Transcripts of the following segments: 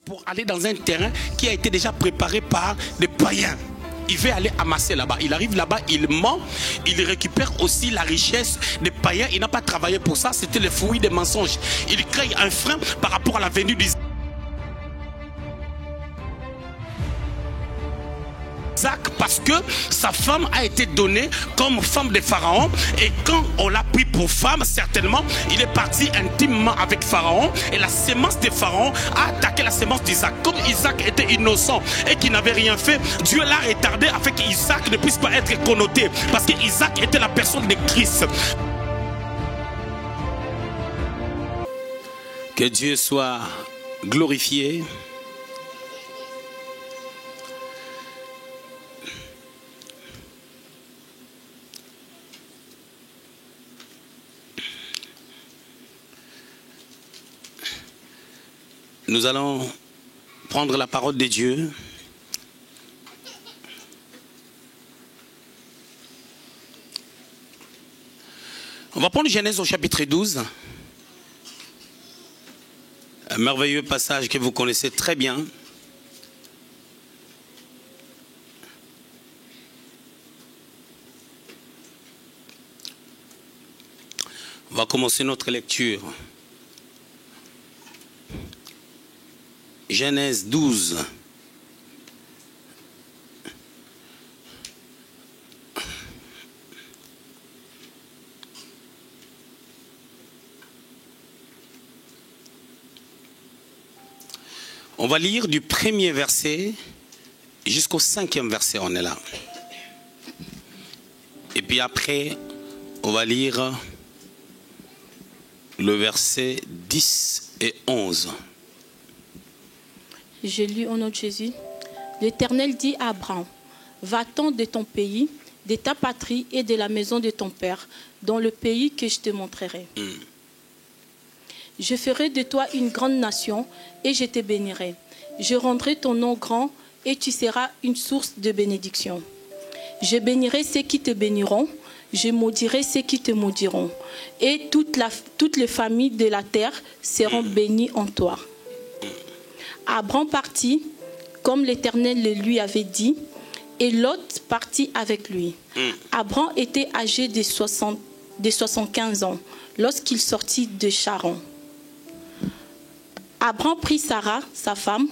pour aller dans un terrain qui a été déjà préparé par des païens. Il veut aller amasser là-bas. Il arrive là-bas, il ment, il récupère aussi la richesse des païens. Il n'a pas travaillé pour ça, c'était le fruit des mensonges. Il crée un frein par rapport à la venue d'Isaac parce que sa femme a été donnée comme femme de Pharaon, et quand on l'a pris pour femme, certainement il est parti intimement avec Pharaon, et la sémence de Pharaon a attaqué la sémence d'Isaac. Comme Isaac était innocent et qu'il n'avait rien fait, Dieu l'a retardé afin qu'Isaac ne puisse pas être connoté, parce qu'Isaac était la personne de Christ. Que Dieu soit glorifié. Nous allons prendre la parole de Dieu. On va prendre Genèse au chapitre 12. Un merveilleux passage que vous connaissez très bien. On va commencer notre lecture. Genèse 12. On va lire du premier verset jusqu'au 5e verset, on est là. Et puis après, on va lire le verset 10 et 11. Je lis au nom de Jésus. L'Éternel dit à Abraham, va-t'en de ton pays, de ta patrie et de la maison de ton père, dans le pays que je te montrerai. Je ferai de toi une grande nation et je te bénirai. Je rendrai ton nom grand et tu seras une source de bénédiction. Je bénirai ceux qui te béniront, je maudirai ceux qui te maudiront. Et toutes les familles de la terre seront bénies en toi. Abraham partit, comme l'Éternel le lui avait dit, et Lot partit avec lui. Abraham était âgé de 75 ans lorsqu'il sortit de Charan. Abraham prit Sarah, sa femme,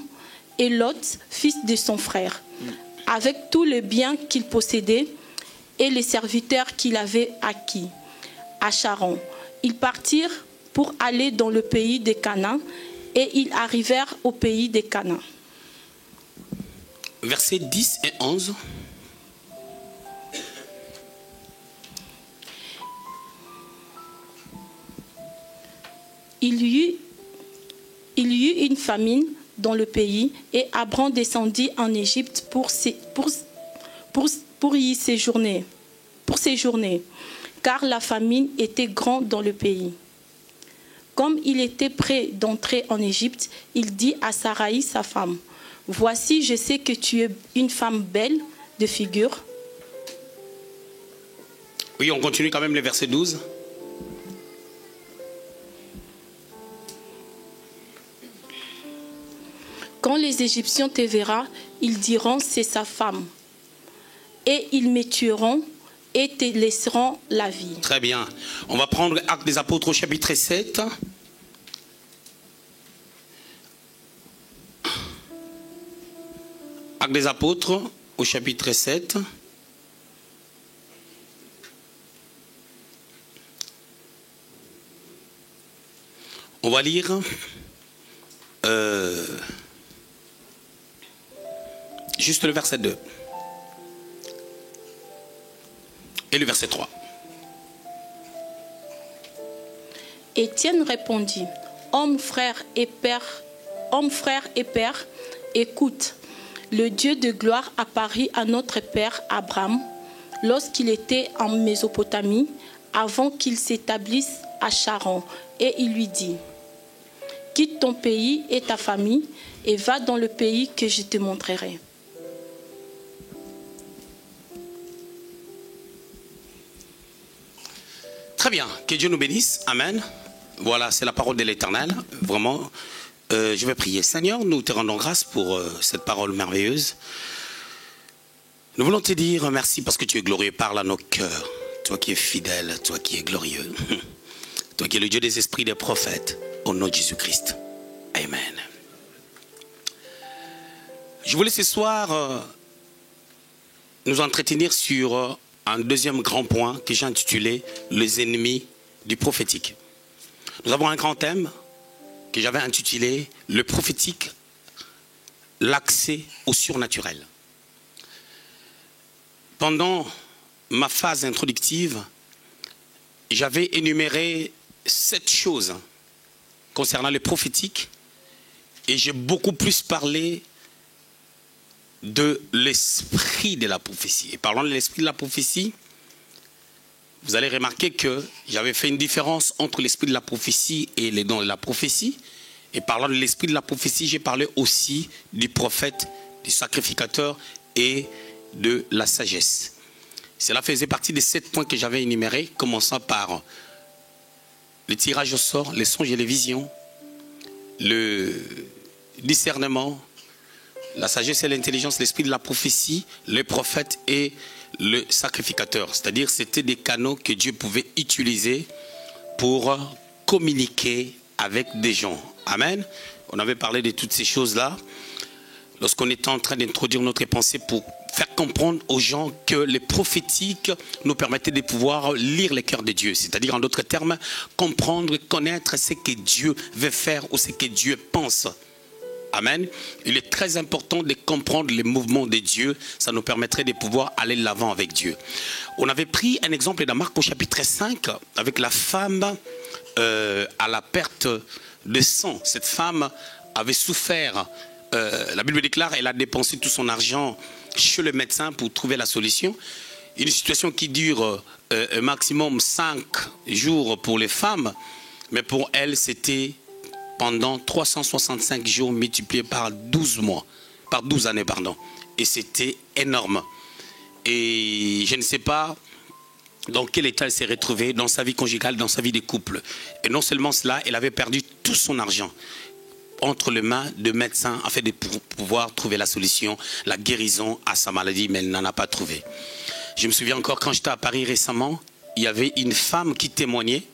et Lot, fils de son frère, avec tout le bien qu'il possédait et les serviteurs qu'il avait acquis à Charan. Ils partirent pour aller dans le pays de Canaan, et ils arrivèrent au pays de Canaan. Versets 10 et 11. Il y eut une famine dans le pays, et Abraham descendit en Égypte pour y séjourner, car la famine était grande dans le pays. Comme il était prêt d'entrer en Égypte, il dit à Saraï, sa femme, « Voici, je sais que tu es une femme belle de figure. » Oui, on continue quand même le verset 12. Quand les Égyptiens te verront, ils diront, c'est sa femme. Et ils me tueront et te laisseront la vie. Très bien. On va prendre Actes des Apôtres au chapitre 7. Actes des Apôtres au chapitre 7. On va lire juste le verset 2 et le verset 3. Étienne répondit, homme, frère et père, écoute, le Dieu de gloire apparut à notre père Abraham lorsqu'il était en Mésopotamie, avant qu'il s'établisse à Charan, et il lui dit, quitte ton pays et ta famille et va dans le pays que je te montrerai. Très bien, que Dieu nous bénisse, amen. Voilà, c'est la parole de l'Éternel, vraiment Je vais prier. Seigneur, nous te rendons grâce pour cette parole merveilleuse. Nous voulons te dire merci parce que tu es glorieux. Parle à nos cœurs. Toi qui es fidèle, toi qui es glorieux. Toi qui es le Dieu des esprits des prophètes. Au nom de Jésus-Christ. Amen. Je voulais ce soir nous entretenir sur un deuxième grand point que j'ai intitulé les ennemis du prophétique. Nous avons un grand thème que j'avais intitulé le prophétique, l'accès au surnaturel. Pendant ma phase introductive, j'avais énuméré 7 choses concernant le prophétique et j'ai beaucoup plus parlé de l'esprit de la prophétie. Et parlant de l'esprit de la prophétie, vous allez remarquer que j'avais fait une différence entre l'esprit de la prophétie et les dons de la prophétie. Et parlant de l'esprit de la prophétie, j'ai parlé aussi du prophète, du sacrificateur et de la sagesse. Cela faisait partie des 7 points que j'avais énumérés, commençant par le tirage au sort, les songes et les visions, le discernement, la sagesse et l'intelligence, l'esprit de la prophétie, le prophète et le sacrificateur. C'est-à-dire c'était des canaux que Dieu pouvait utiliser pour communiquer avec des gens. Amen. On avait parlé de toutes ces choses-là lorsqu'on était en train d'introduire notre pensée pour faire comprendre aux gens que les prophétiques nous permettaient de pouvoir lire les cœurs de Dieu. C'est-à-dire, en d'autres termes, comprendre, connaître ce que Dieu veut faire ou ce que Dieu pense. Amen. Il est très important de comprendre les mouvements de Dieu. Ça nous permettrait de pouvoir aller de l'avant avec Dieu. On avait pris un exemple dans Marc au chapitre 5 avec la femme à la perte de sang. Cette femme avait souffert. La Bible déclare qu'elle a dépensé tout son argent chez le médecin pour trouver la solution. Une situation qui dure un maximum 5 jours pour les femmes. Mais pour elle, c'était pendant 365 jours multipliés par 12 mois, par 12 années, pardon. Et c'était énorme. Et je ne sais pas dans quel état elle s'est retrouvée, dans sa vie conjugale, dans sa vie de couple. Et non seulement cela, elle avait perdu tout son argent entre les mains de médecins afin de pouvoir trouver la solution, la guérison à sa maladie, mais elle n'en a pas trouvé. Je me souviens encore quand j'étais à Paris récemment, il y avait une femme qui témoignait,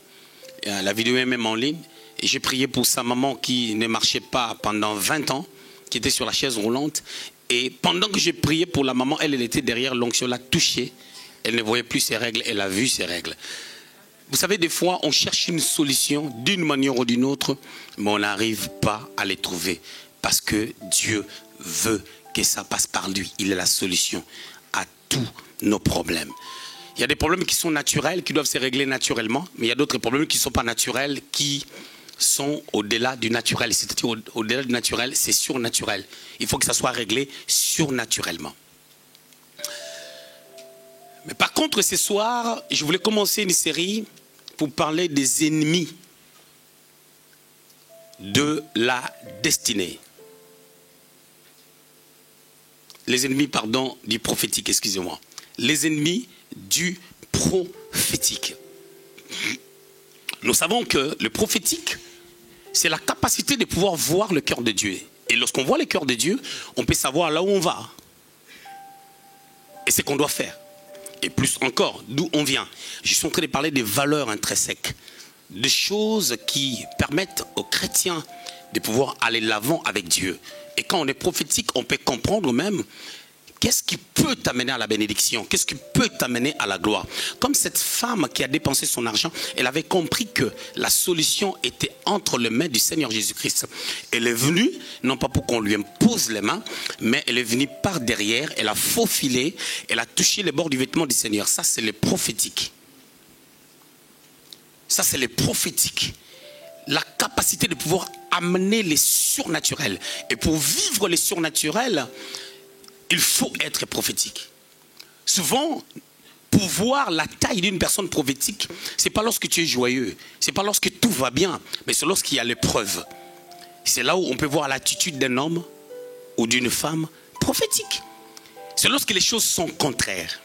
la vidéo est même en ligne, et j'ai prié pour sa maman qui ne marchait pas pendant 20 ans, qui était sur la chaise roulante. Et pendant que j'ai prié pour la maman, elle était derrière, l'onction l'a touchée. Elle ne voyait plus ses règles, elle a vu ses règles. Vous savez, des fois, on cherche une solution d'une manière ou d'une autre, mais on n'arrive pas à les trouver. Parce que Dieu veut que ça passe par lui. Il est la solution à tous nos problèmes. Il y a des problèmes qui sont naturels, qui doivent se régler naturellement, mais il y a d'autres problèmes qui ne sont pas naturels, qui sont au-delà du naturel. C'est-à-dire au-delà du naturel, c'est surnaturel. Il faut que ça soit réglé surnaturellement. Mais par contre, ce soir, je voulais commencer une série pour parler des ennemis de la destinée. Les ennemis, pardon, du prophétique, excusez-moi. Les ennemis du prophétique. Nous savons que le prophétique, c'est la capacité de pouvoir voir le cœur de Dieu. Et lorsqu'on voit le cœur de Dieu, on peut savoir là où on va. Et ce qu'on doit faire. Et plus encore, d'où on vient. Je suis en train de parler des valeurs intrinsèques. Des choses qui permettent aux chrétiens de pouvoir aller de l'avant avec Dieu. Et quand on est prophétique, on peut comprendre même qu'est-ce qui peut t'amener à la bénédiction, qu'est-ce qui peut t'amener à la gloire. Comme cette femme qui a dépensé son argent, elle avait compris que la solution était entre les mains du Seigneur Jésus-Christ. Elle est venue, non pas pour qu'on lui impose les mains, mais elle est venue par derrière, elle a faufilé, elle a touché les bords du vêtement du Seigneur. Ça, c'est le prophétique. Ça, c'est le prophétique. La capacité de pouvoir amener les surnaturels. Et pour vivre les surnaturels, il faut être prophétique. Souvent, pour voir la taille d'une personne prophétique, ce n'est pas lorsque tu es joyeux, ce n'est pas lorsque tout va bien, mais c'est lorsqu'il y a l'épreuve. C'est là où on peut voir l'attitude d'un homme ou d'une femme prophétique. C'est lorsque les choses sont contraires.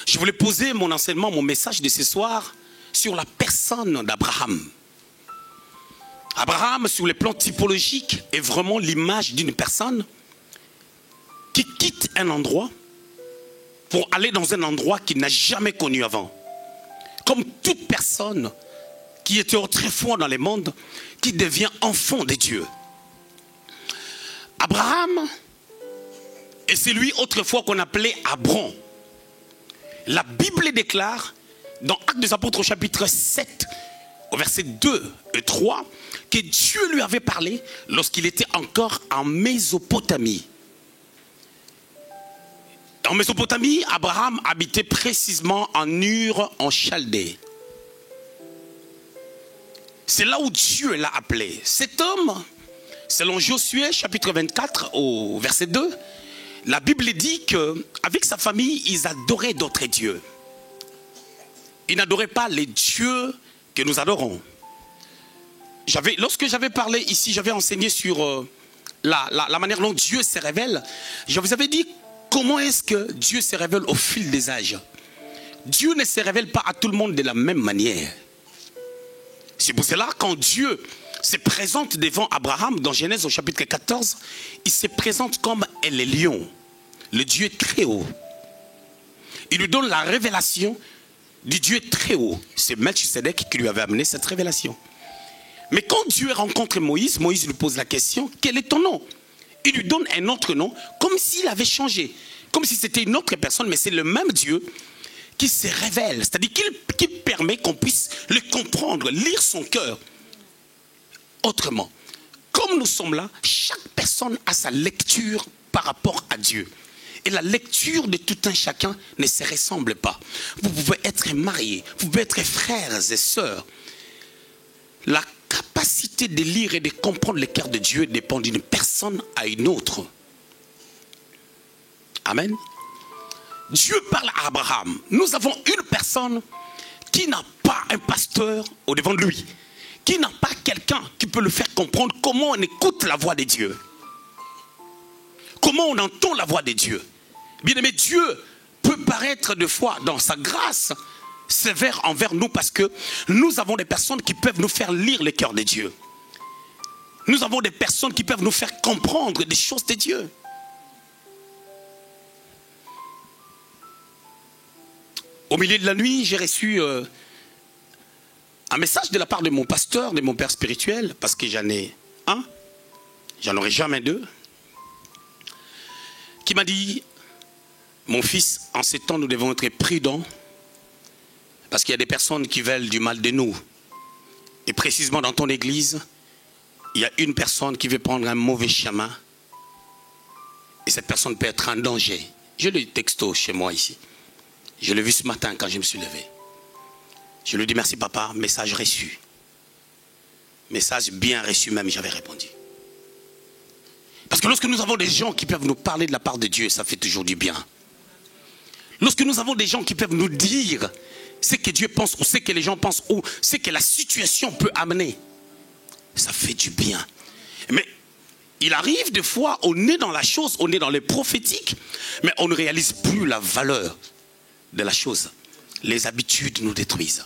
Je voulais poser mon enseignement, mon message de ce soir sur la personne d'Abraham. Abraham, sur le plan typologique, est vraiment l'image d'une personne qui quitte un endroit pour aller dans un endroit qu'il n'a jamais connu avant. Comme toute personne qui était autrefois dans le monde, qui devient enfant de Dieu. Abraham est celui autrefois qu'on appelait Abram. La Bible déclare dans Actes des Apôtres au chapitre 7, au verset 2 et 3, que Dieu lui avait parlé lorsqu'il était encore en Mésopotamie. En Mésopotamie, Abraham habitait précisément en Ur, en Chaldée. C'est là où Dieu l'a appelé. Cet homme, selon Josué, chapitre 24, au verset 2, la Bible dit qu'avec sa famille, ils adoraient d'autres dieux. Ils n'adoraient pas les dieux que nous adorons. Lorsque j'avais parlé ici, j'avais enseigné sur la manière dont Dieu se révèle. Je vous avais dit comment est-ce que Dieu se révèle au fil des âges. Dieu ne se révèle pas à tout le monde de la même manière. C'est pour cela quand Dieu se présente devant Abraham dans Genèse au chapitre 14, il se présente comme le lion, le Dieu très haut. Il lui donne la révélation du Dieu très haut. C'est Melchisedec qui lui avait amené cette révélation. Mais quand Dieu rencontre Moïse, Moïse lui pose la question, quel est ton nom? Il lui donne un autre nom, comme s'il avait changé, comme si c'était une autre personne, mais c'est le même Dieu qui se révèle, c'est-à-dire qui permet qu'on puisse le comprendre, lire son cœur autrement. Comme nous sommes là, chaque personne a sa lecture par rapport à Dieu. Et la lecture de tout un chacun ne se ressemble pas. Vous pouvez être mariés, vous pouvez être frères et sœurs. La capacité de lire et de comprendre le cœur de Dieu dépend d'une personne à une autre. Amen. Dieu parle à Abraham. Nous avons une personne qui n'a pas un pasteur au devant de lui, qui n'a pas quelqu'un qui peut le faire comprendre comment on écoute la voix de Dieu, comment on entend la voix de Dieu. Bien aimé, Dieu peut paraître des fois dans sa grâce sévère envers nous parce que nous avons des personnes qui peuvent nous faire lire le cœur de Dieu. Nous avons des personnes qui peuvent nous faire comprendre des choses de Dieu. Au milieu de la nuit, j'ai reçu un message de la part de mon pasteur, de mon père spirituel, parce que j'en ai un, j'en aurai jamais deux, qui m'a dit: mon fils, en ces temps, nous devons être prudents, parce qu'il y a des personnes qui veulent du mal de nous. Et précisément dans ton église, il y a une personne qui veut prendre un mauvais chemin, et cette personne peut être en danger. J'ai le texto chez moi ici. Je l'ai vu ce matin quand je me suis levé. Je lui ai dit: merci papa, message reçu. Message bien reçu même, j'avais répondu. Parce que lorsque nous avons des gens qui peuvent nous parler de la part de Dieu, ça fait toujours du bien. Lorsque nous avons des gens qui peuvent nous dire ce que Dieu pense, ou ce que les gens pensent, ou ce que la situation peut amener, ça fait du bien. Mais il arrive des fois, on est dans la chose, on est dans les prophétiques, mais on ne réalise plus la valeur de la chose. Les habitudes nous détruisent.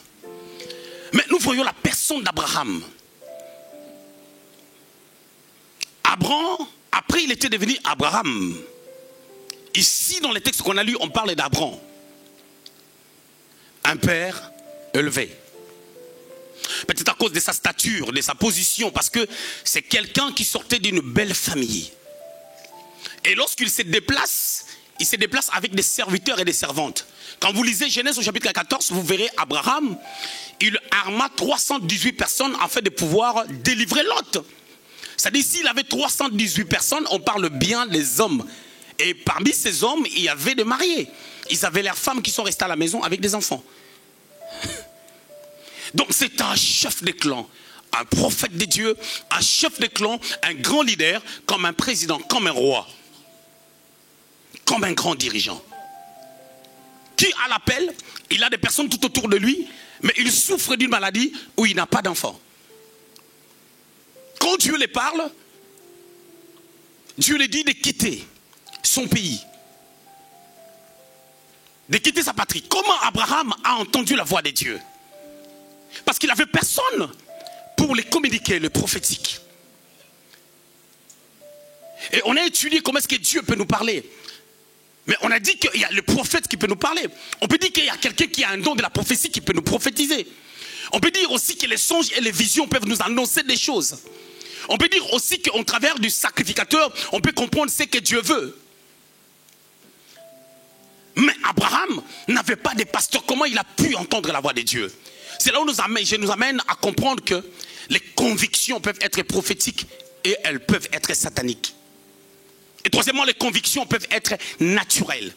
Mais nous voyons la personne d'Abraham. Abraham, après il était devenu Abraham. Ici dans les textes qu'on a lus, on parle d'Abraham. Un père élevé. Peut-être à cause de sa stature, de sa position, parce que c'est quelqu'un qui sortait d'une belle famille. Et lorsqu'il se déplace, il se déplace avec des serviteurs et des servantes. Quand vous lisez Genèse au chapitre 14, vous verrez Abraham, il arma 318 personnes afin de pouvoir délivrer Lot. C'est-à-dire, s'il avait 318 personnes, on parle bien des hommes. Et parmi ces hommes, il y avait des mariés. Ils avaient leurs femmes qui sont restées à la maison avec des enfants. Donc c'est un chef de clan, un prophète de Dieu, un chef de clan, un grand leader, comme un président, comme un roi, comme un grand dirigeant. Qui à l'appel, il a des personnes tout autour de lui, mais il souffre d'une maladie où il n'a pas d'enfant. Quand Dieu les parle, Dieu les dit de quitter son pays, de quitter sa patrie. Comment Abraham a entendu la voix de Dieu? Parce qu'il n'avait personne pour pour les communiquer, le prophétique. Et on a étudié comment est-ce que Dieu peut nous parler. Mais on a dit qu'il y a le prophète qui peut nous parler. On peut dire qu'il y a quelqu'un qui a un don de la prophétie qui peut nous prophétiser. On peut dire aussi que les songes et les visions peuvent nous annoncer des choses. On peut dire aussi qu'au travers du sacrificateur, on peut comprendre ce que Dieu veut. Mais Abraham n'avait pas de pasteur. Comment il a pu entendre la voix de Dieu? C'est là où je nous amène à comprendre que les convictions peuvent être prophétiques et elles peuvent être sataniques. Et troisièmement, les convictions peuvent être naturelles.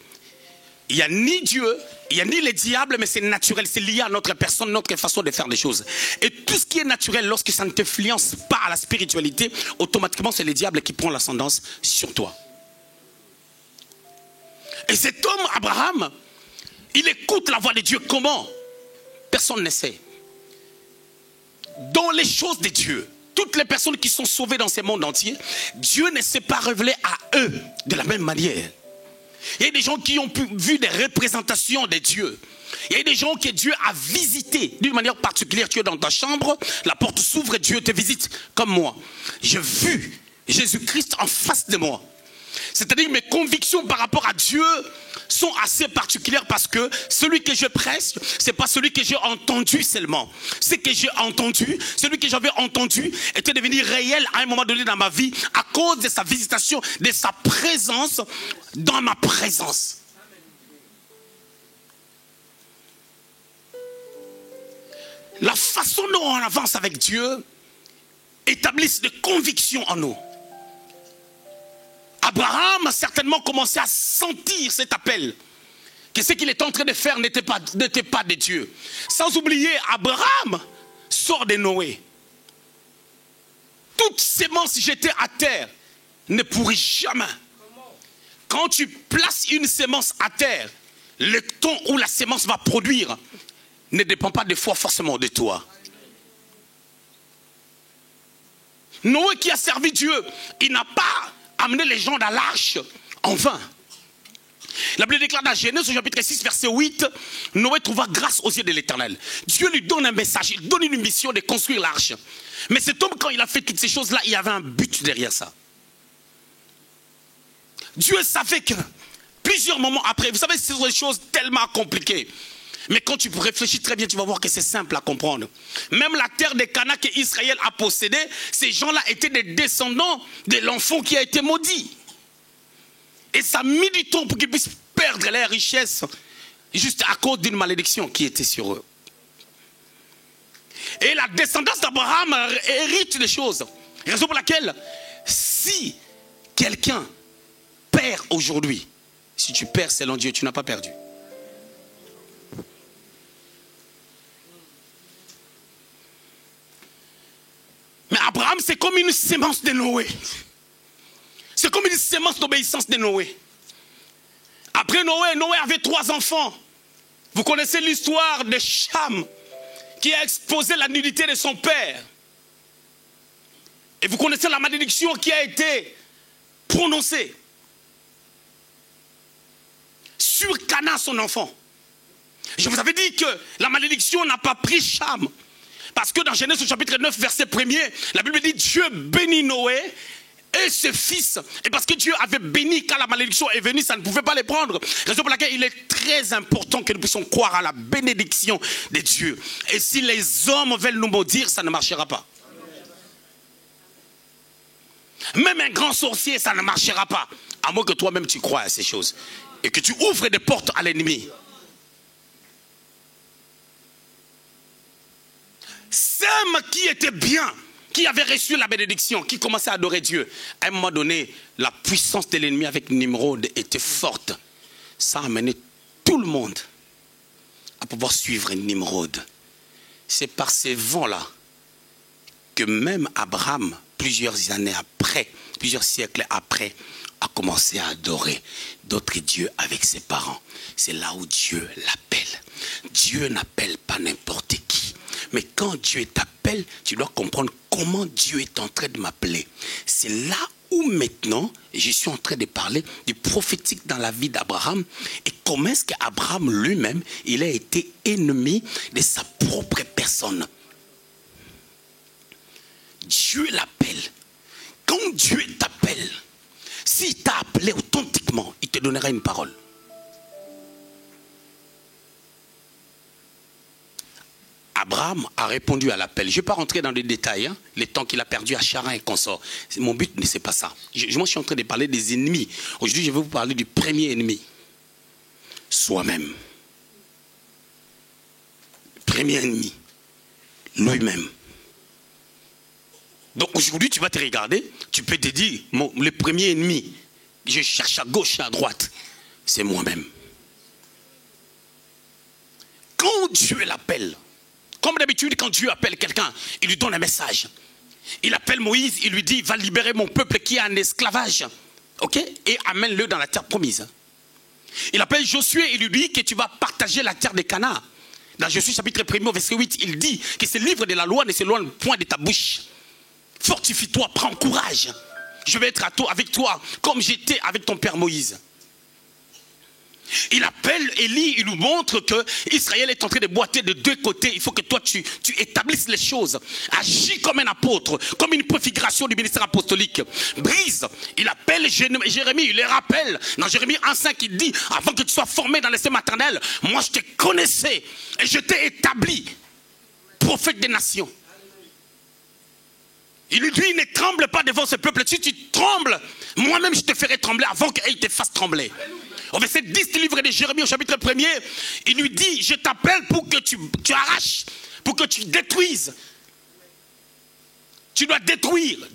Il n'y a ni Dieu, il n'y a ni les diables, mais c'est naturel, c'est lié à notre personne, notre façon de faire des choses. Et tout ce qui est naturel, lorsque ça ne t'influence pas à la spiritualité, automatiquement c'est les diables qui prennent l'ascendance sur toi. Et cet homme, Abraham, il écoute la voix de Dieu. Comment? Personne ne sait. Dans les choses de Dieu, toutes les personnes qui sont sauvées dans ce monde entier, Dieu ne s'est pas révélé à eux de la même manière. Il y a des gens qui ont vu des représentations de Dieu. Il y a des gens que Dieu a visités d'une manière particulière. Tu es dans ta chambre, la porte s'ouvre et Dieu te visite comme moi. J'ai vu Jésus-Christ en face de moi. C'est-à-dire que mes convictions par rapport à Dieu sont assez particulières parce que celui que je prêche, ce n'est pas celui que j'ai entendu seulement. Ce que j'ai entendu, celui que j'avais entendu était devenu réel à un moment donné dans ma vie à cause de sa visitation, de sa présence dans ma présence. La façon dont on avance avec Dieu établit des convictions en nous. Abraham a certainement commencé à sentir cet appel. Que ce qu'il est en train de faire n'était pas de Dieu. Sans oublier, Abraham sort de Noé. Toute sémence jetée à terre ne pourrit jamais. Quand tu places une sémence à terre, le temps où la sémence va produire ne dépend pas des fois forcément de toi. Noé qui a servi Dieu, il n'a pas amené les gens dans l'arche en vain. La Bible déclare dans Genèse au chapitre 6 verset 8, Noé trouva grâce aux yeux de l'Éternel. Dieu lui donne un message, il donne une mission de construire l'arche. Mais cet homme, quand il a fait toutes ces choses-là, il y avait un but derrière ça. Dieu savait que plusieurs moments après, vous savez, ce sont des choses tellement compliquées. Mais quand tu réfléchis très bien, tu vas voir que c'est simple à comprendre. Même la terre de Canaan qu'Israël a possédée, ces gens-là étaient des descendants de l'enfant qui a été maudit. Et ça a mis du temps pour qu'ils puissent perdre leurs richesses juste à cause d'une malédiction qui était sur eux. Et la descendance d'Abraham hérite des choses. Raison pour laquelle, si quelqu'un perd aujourd'hui, si tu perds selon Dieu, tu n'as pas perdu. Mais Abraham, c'est comme une sémence de Noé. C'est comme une sémence d'obéissance de Noé. Après Noé, Noé avait 3 enfants. Vous connaissez l'histoire de Cham, qui a exposé la nudité de son père. Et vous connaissez la malédiction qui a été prononcée sur Canaan, son enfant. Je vous avais dit que la malédiction n'a pas pris Cham. Parce que dans Genèse au chapitre 9, verset 1er, la Bible dit Dieu bénit Noé et ses fils. Et parce que Dieu avait béni quand la malédiction est venue, ça ne pouvait pas les prendre. Raison pour laquelle il est très important que nous puissions croire à la bénédiction de Dieu. Et si les hommes veulent nous maudire, ça ne marchera pas. Même un grand sorcier, ça ne marchera pas. À moins que toi-même tu crois à ces choses. Et que tu ouvres des portes à l'ennemi. Sem qui était bien, qui avait reçu la bénédiction, qui commençait à adorer Dieu. À un moment donné, la puissance de l'ennemi avec Nimrod était forte. Ça a amené tout le monde à pouvoir suivre Nimrod. C'est par ces vents-là que même Abraham, plusieurs années après, plusieurs siècles après, a commencé à adorer d'autres dieux avec ses parents. C'est là où Dieu l'appelle. Dieu n'appelle pas n'importe qui. Mais quand Dieu t'appelle, tu dois comprendre comment Dieu est en train de m'appeler. C'est là où maintenant, je suis en train de parler du prophétique dans la vie d'Abraham. Et comment est-ce qu'Abraham lui-même, il a été ennemi de sa propre personne. Dieu l'appelle. Quand Dieu t'appelle, s'il t'a appelé authentiquement, il te donnera une parole. Abraham a répondu à l'appel. Je ne vais pas rentrer dans les détails, hein, les temps qu'il a perdu à Charan et consort. Mon but, ce n'est pas ça. Moi, je suis en train de parler des ennemis. Aujourd'hui, je vais vous parler du premier ennemi. Soi-même. Premier ennemi. Lui-même. Donc aujourd'hui, tu vas te regarder, tu peux te dire, le premier ennemi, je cherche à gauche et à droite, c'est moi-même. Quand Dieu l'appelle, comme d'habitude, quand Dieu appelle quelqu'un, il lui donne un message. Il appelle Moïse, il lui dit, va libérer mon peuple qui est en esclavage. Ok? Et amène-le dans la terre promise. Il appelle Josué, il lui dit que tu vas partager la terre de Canaan. Dans Josué chapitre 1, verset 8, il dit que ce livre de la loi ne s'éloigne point de ta bouche. Fortifie-toi, prends courage. Je vais être avec toi comme j'étais avec ton père Moïse. Il appelle Élie, il nous montre que Israël est en train de boiter de deux côtés. Il faut que toi tu établisses les choses. Agis comme un apôtre, comme une préfiguration du ministère apostolique. Brise, il appelle Jérémie, il le rappelle. Dans Jérémie 1,5, il dit, avant que tu sois formé dans l'essai maternel, moi je te connaissais et je t'ai établi prophète des nations. Il lui dit, ne tremble pas devant ce peuple. Si tu trembles, moi-même je te ferai trembler avant qu'il te fasse trembler. Au verset 10 du livre de Jérémie, au chapitre 1er, il lui dit, je t'appelle pour que tu arraches, pour que tu détruises. Tu dois détruire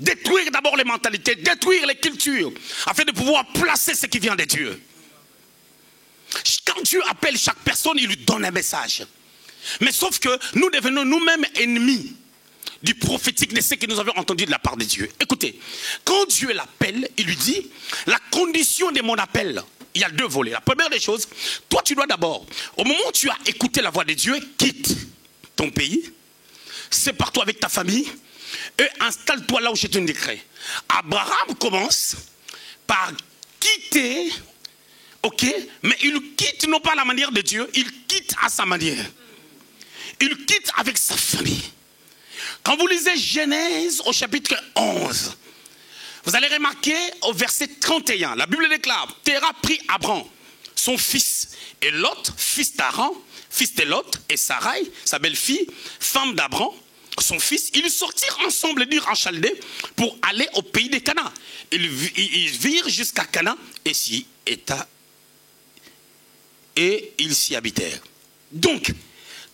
d'abord les mentalités, détruire les cultures, afin de pouvoir placer ce qui vient de Dieu. Quand Dieu appelle chaque personne, il lui donne un message. Mais sauf que nous devenons nous-mêmes ennemis du prophétique de ce que nous avons entendu de la part de Dieu. Écoutez, quand Dieu l'appelle, il lui dit, la condition de mon appel, il y a deux volets. La première des choses, toi tu dois d'abord, au moment où tu as écouté la voix de Dieu, quitte ton pays, sépare-toi avec ta famille et installe-toi là où je te indiquerai. Abraham commence par quitter, ok, mais il quitte non pas à la manière de Dieu, il quitte à sa manière. Il quitte avec sa famille. Quand vous lisez Genèse au chapitre 11, vous allez remarquer au verset 31, la Bible déclare, Téra prit Abraham, son fils, et Lot, fils d'Aran, fils de Lot, et Sarai, sa belle-fille, femme d'Abraham, son fils, ils sortirent ensemble d'Ur en Chaldée pour aller au pays de Canaan. Ils virent jusqu'à Canaan et ils s'y habitèrent. Donc,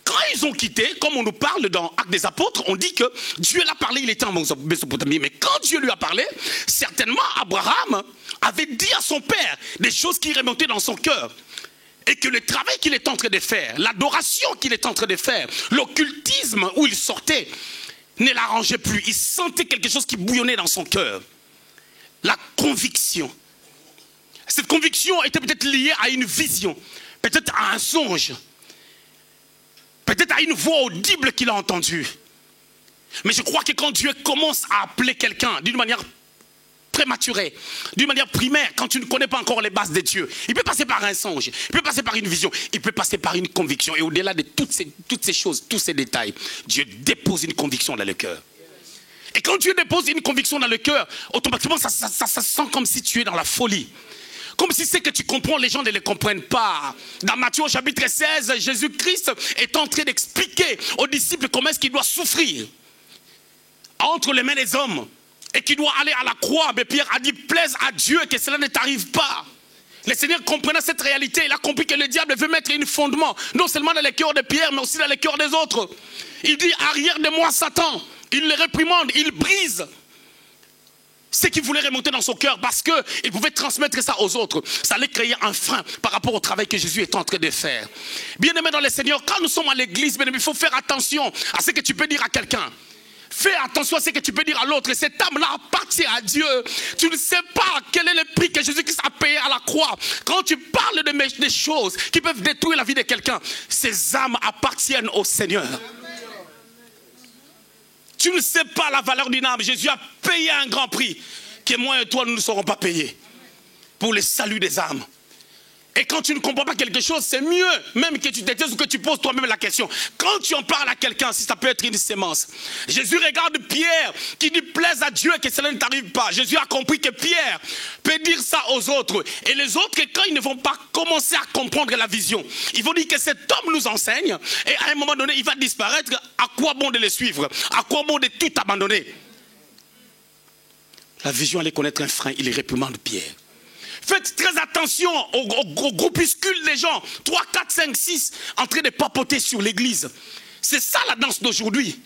quand ils ont quitté, comme on nous parle dans Actes des Apôtres, on dit que Dieu l'a parlé, il était en Mésopotamie. Mais quand Dieu lui a parlé, certainement Abraham avait dit à son père des choses qui remontaient dans son cœur. Et que le travail qu'il est en train de faire, l'adoration qu'il est en train de faire, l'occultisme où il sortait, ne l'arrangeait plus. Il sentait quelque chose qui bouillonnait dans son cœur. La conviction. Cette conviction était peut-être liée à une vision, peut-être à un songe. Peut-être à une voix audible qu'il a entendue. Mais je crois que quand Dieu commence à appeler quelqu'un d'une manière prématurée, d'une manière primaire, quand tu ne connais pas encore les bases de Dieu, il peut passer par un songe, il peut passer par une vision, il peut passer par une conviction. Et au-delà de toutes ces choses, tous ces détails, Dieu dépose une conviction dans le cœur. Et quand Dieu dépose une conviction dans le cœur, automatiquement ça sent comme si tu es dans la folie. Comme si ce que tu comprends, les gens ne le comprennent pas. Dans Matthieu chapitre 16, Jésus-Christ est en train d'expliquer aux disciples comment est-ce qu'il doit souffrir entre les mains des hommes et qu'il doit aller à la croix. Mais Pierre a dit, plaise à Dieu que cela ne t'arrive pas. Le Seigneur comprenant cette réalité, il a compris que le diable veut mettre un fondement, non seulement dans les cœurs de Pierre, mais aussi dans les cœurs des autres. Il dit, arrière de moi Satan. Il le réprimande, il brise ce qui voulait remonter dans son cœur parce qu'il pouvait transmettre ça aux autres. Ça allait créer un frein par rapport au travail que Jésus est en train de faire. Bien-aimés dans le Seigneur, quand nous sommes à l'église, il faut faire attention à ce que tu peux dire à quelqu'un. Fais attention à ce que tu peux dire à l'autre. Cette âme-là appartient à Dieu. Tu ne sais pas quel est le prix que Jésus-Christ a payé à la croix. Quand tu parles des choses qui peuvent détruire la vie de quelqu'un, ces âmes appartiennent au Seigneur. Tu ne sais pas la valeur d'une âme. Jésus a payé un grand prix que moi et toi, nous ne saurons pas payer pour le salut des âmes. Et quand tu ne comprends pas quelque chose, c'est mieux même que tu t'éteises ou que tu poses toi-même la question. Quand tu en parles à quelqu'un, si ça peut être une sémence. Jésus regarde Pierre qui dit plaise à Dieu que cela ne t'arrive pas. Jésus a compris que Pierre peut dire ça aux autres. Et les autres, quand ils ne vont pas commencer à comprendre la vision, ils vont dire que cet homme nous enseigne et à un moment donné, il va disparaître. À quoi bon de le suivre? À quoi bon de tout abandonner? La vision allait connaître un frein, il réprimande Pierre. Faites très attention au groupuscule des gens. 3, 4, 5, 6 en train de papoter sur l'église. C'est ça la danse d'aujourd'hui.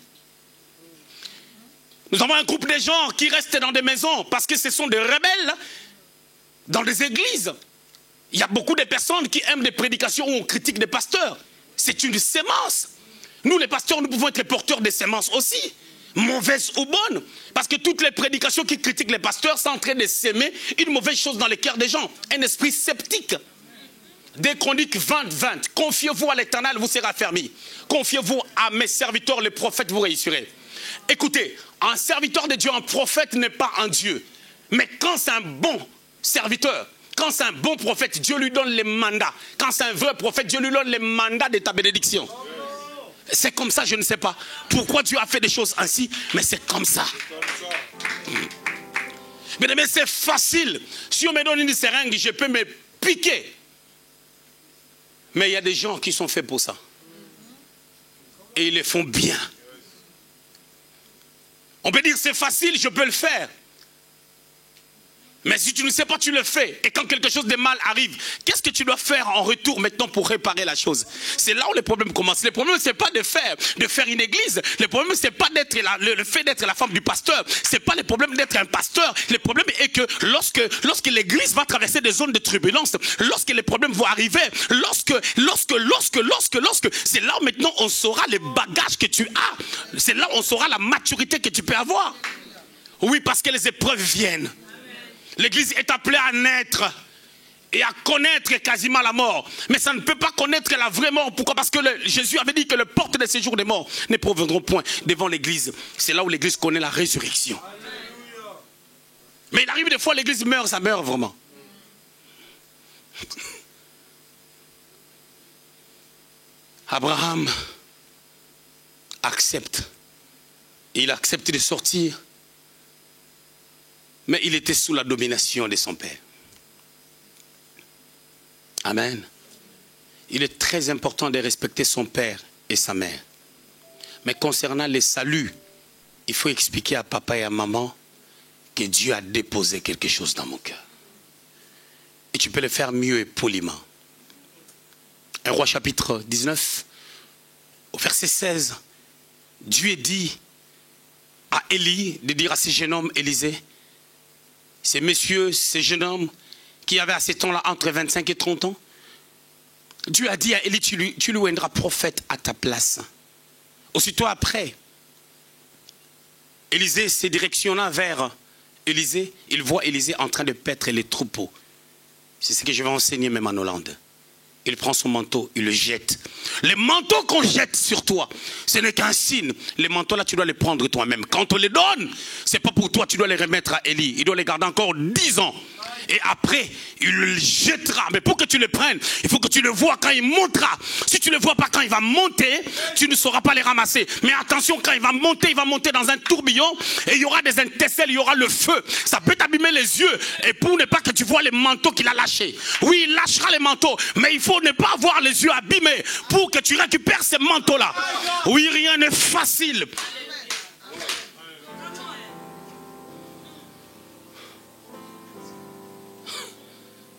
Nous avons un groupe de gens qui restent dans des maisons parce que ce sont des rebelles dans des églises. Il y a beaucoup de personnes qui aiment des prédications où on critique des pasteurs. C'est une sémence. Nous les pasteurs, nous pouvons être porteurs des sémences aussi. Mauvaise ou bonne. Parce que toutes les prédications qui critiquent les pasteurs sont en train de s'aimer une mauvaise chose dans les cœurs des gens. Un esprit sceptique. Des Chroniques 20, 20. Confiez-vous à l'Éternel, vous serez affermis. Confiez-vous à mes serviteurs, les prophètes, vous réussirez. Écoutez, un serviteur de Dieu, un prophète n'est pas un Dieu. Mais quand c'est un bon serviteur, quand c'est un bon prophète, Dieu lui donne les mandats. Quand c'est un vrai prophète, Dieu lui donne les mandats de ta bénédiction. C'est comme ça, je ne sais pas pourquoi Dieu a fait des choses ainsi, mais c'est comme ça. Mais c'est facile. Si on me donne une seringue, je peux me piquer. Mais il y a des gens qui sont faits pour ça. Et ils le font bien. On peut dire c'est facile, je peux le faire. Mais si tu ne sais pas, tu le fais. Et quand quelque chose de mal arrive, qu'est-ce que tu dois faire en retour maintenant pour réparer la chose? C'est là où les problèmes commencent. Le problème, ce n'est pas de faire une église. Le problème, ce n'est pas d'être le fait d'être la femme du pasteur. Ce n'est pas le problème d'être un pasteur. Le problème est que lorsque l'église va traverser des zones de turbulence, lorsque les problèmes vont arriver, lorsque, c'est là où maintenant on saura les bagages que tu as. C'est là où on saura la maturité que tu peux avoir. Oui, parce que les épreuves viennent. L'église est appelée à naître et à connaître quasiment la mort. Mais ça ne peut pas connaître la vraie mort. Pourquoi? Parce que Jésus avait dit que les portes de séjour des morts ne proviendront point devant l'église. C'est là où l'église connaît la résurrection. Mais il arrive des fois, l'église meurt, ça meurt vraiment. Abraham accepte. Et il accepte de sortir. Mais il était sous la domination de son père. Amen. Il est très important de respecter son père et sa mère. Mais concernant les saluts, il faut expliquer à papa et à maman que Dieu a déposé quelque chose dans mon cœur. Et tu peux le faire mieux et poliment. 1 Roi chapitre 19, au verset 16, Dieu dit à Élie de dire à ce jeune homme Élisée, ces messieurs, ces jeunes hommes qui avaient à ce temps-là entre 25 et 30 ans, Dieu a dit à Élie, tu lui oindras prophète à ta place. Aussitôt après, Élisée se directionna vers Élisée. Il voit Élisée en train de paître les troupeaux. C'est ce que je vais enseigner même en Hollande. Il prend son manteau, il le jette. Les manteaux qu'on jette sur toi, ce n'est qu'un signe. Les manteaux là, tu dois les prendre toi-même. Quand on les donne, ce n'est pas pour toi, tu dois les remettre à Élie. Il doit les garder encore 10 ans. Et après, il le jettera. Mais pour que tu le prennes, il faut que tu le vois quand il montera. Si tu ne le vois pas quand il va monter, tu ne sauras pas les ramasser. Mais attention, quand il va monter dans un tourbillon. Et il y aura des étincelles, il y aura le feu. Ça peut t'abîmer les yeux. Et pour ne pas que tu vois les manteaux qu'il a lâchés. Oui, il lâchera les manteaux. Mais il faut ne pas avoir les yeux abîmés pour que tu récupères ces manteaux-là. Oui, rien n'est facile.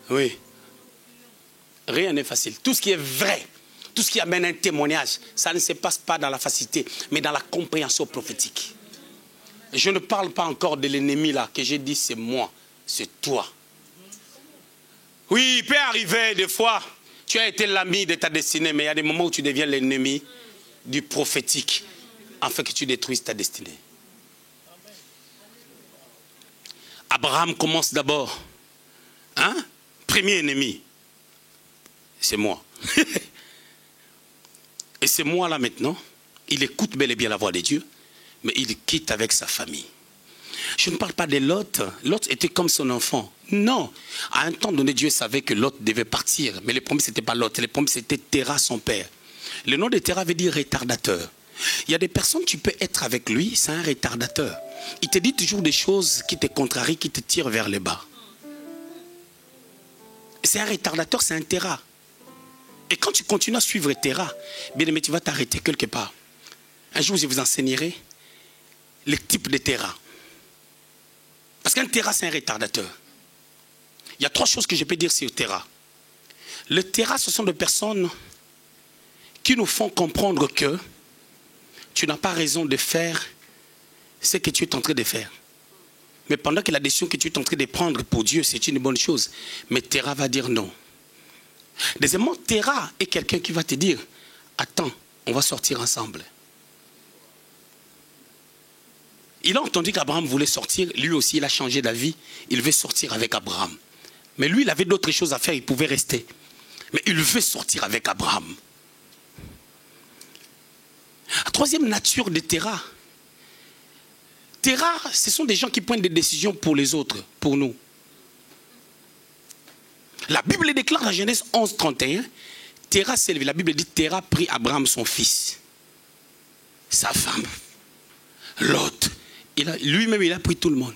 Oui. Rien n'est facile. Tout ce qui est vrai, tout ce qui amène un témoignage, ça ne se passe pas dans la facilité, mais dans la compréhension prophétique. Je ne parle pas encore de l'ennemi là, que j'ai dit c'est moi, c'est toi. Oui, il peut arriver des fois, tu as été l'ami de ta destinée, mais il y a des moments où tu deviens l'ennemi du prophétique, afin que tu détruises ta destinée. Abraham commence d'abord, premier ennemi, c'est moi. Et c'est moi là maintenant, il écoute bel et bien la voix de Dieu, mais il quitte avec sa famille. Je ne parle pas de Lot. Lot était comme son enfant. Non. À un temps donné, Dieu savait que Lot devait partir. Mais le premier, ce n'était pas Lot. Le premier, c'était Terah, son père. Le nom de Terah veut dire retardateur. Il y a des personnes, tu peux être avec lui, c'est un retardateur. Il te dit toujours des choses qui te contrarient, qui te tirent vers le bas. C'est un retardateur, c'est un Terah. Et quand tu continues à suivre Terah, bien aimé, tu vas t'arrêter quelque part. Un jour, je vous enseignerai le type de Terah. Parce qu'un Terah, c'est un retardateur. Il y a 3 choses que je peux dire sur Terah. Le Terah, ce sont des personnes qui nous font comprendre que tu n'as pas raison de faire ce que tu es en train de faire. Mais pendant que la décision que tu es en train de prendre pour Dieu, c'est une bonne chose. Mais Terah va dire non. Deuxièmement, Terah est quelqu'un qui va te dire, attends, on va sortir ensemble. Il a entendu qu'Abraham voulait sortir, lui aussi il a changé d'avis, il veut sortir avec Abraham. Mais lui il avait d'autres choses à faire, il pouvait rester. Mais il veut sortir avec Abraham. La troisième nature de Terah. Terah, ce sont des gens qui prennent des décisions pour les autres, pour nous. La Bible déclare dans Genèse 11, 31, Terah s'est levé. La Bible dit Terah prit Abraham son fils, sa femme, Lot. Lui-même, il a pris tout le monde.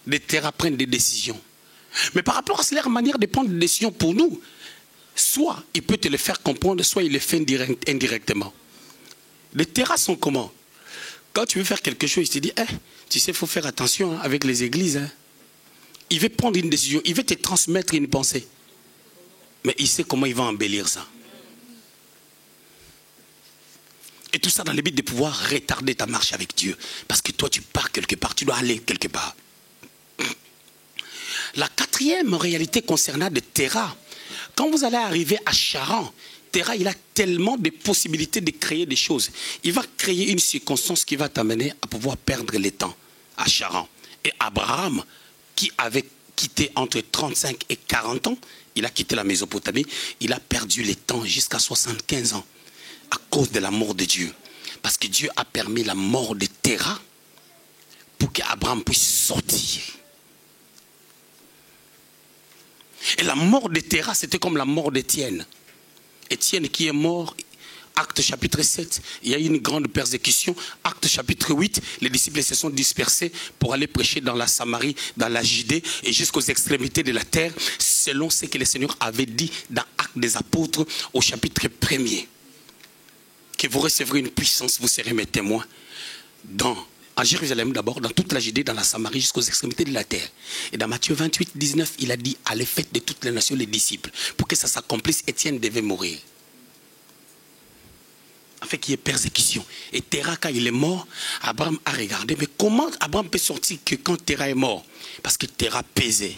Les Terah prennent des décisions. Mais par rapport à leur manière de prendre des décisions pour nous, soit il peut te le faire comprendre, soit il le fait indirectement. Les Terah sont comment? Quand tu veux faire quelque chose, il te dit, tu sais, il faut faire attention avec les églises. Il veut prendre une décision, il veut te transmettre une pensée. Mais il sait comment il va embellir ça. Et tout ça dans le but de pouvoir retarder ta marche avec Dieu. Parce que toi, tu pars quelque part, tu dois aller quelque part. La quatrième réalité concernant de Terah, quand vous allez arriver à Charan, Terah, il a tellement de possibilités de créer des choses. Il va créer une circonstance qui va t'amener à pouvoir perdre le temps à Charan. Et Abraham, qui avait quitté entre 35 et 40 ans, il a quitté la Mésopotamie, il a perdu le temps jusqu'à 75 ans à cause de la mort de Dieu. Parce que Dieu a permis la mort de Terah pour qu'Abraham puisse sortir. Et la mort de Terah, c'était comme la mort d'Étienne. Étienne qui est mort, Acte chapitre 7, il y a eu une grande persécution. Acte chapitre 8, les disciples se sont dispersés pour aller prêcher dans la Samarie, dans la Judée et jusqu'aux extrémités de la terre, selon ce que le Seigneur avait dit dans Actes des apôtres au chapitre 1er. Que vous recevrez une puissance, vous serez mes témoins à Jérusalem d'abord, dans toute la Judée, dans la Samarie, jusqu'aux extrémités de la terre. Et dans Matthieu 28, 19, il a dit, allez faites de toutes les nations les disciples. Pour que ça s'accomplisse, Étienne devait mourir. Afin qu'il y ait persécution. Et Terah, quand il est mort, Abraham a regardé. Mais comment Abraham peut sortir que quand Terah est mort? Parce que Terah pesait.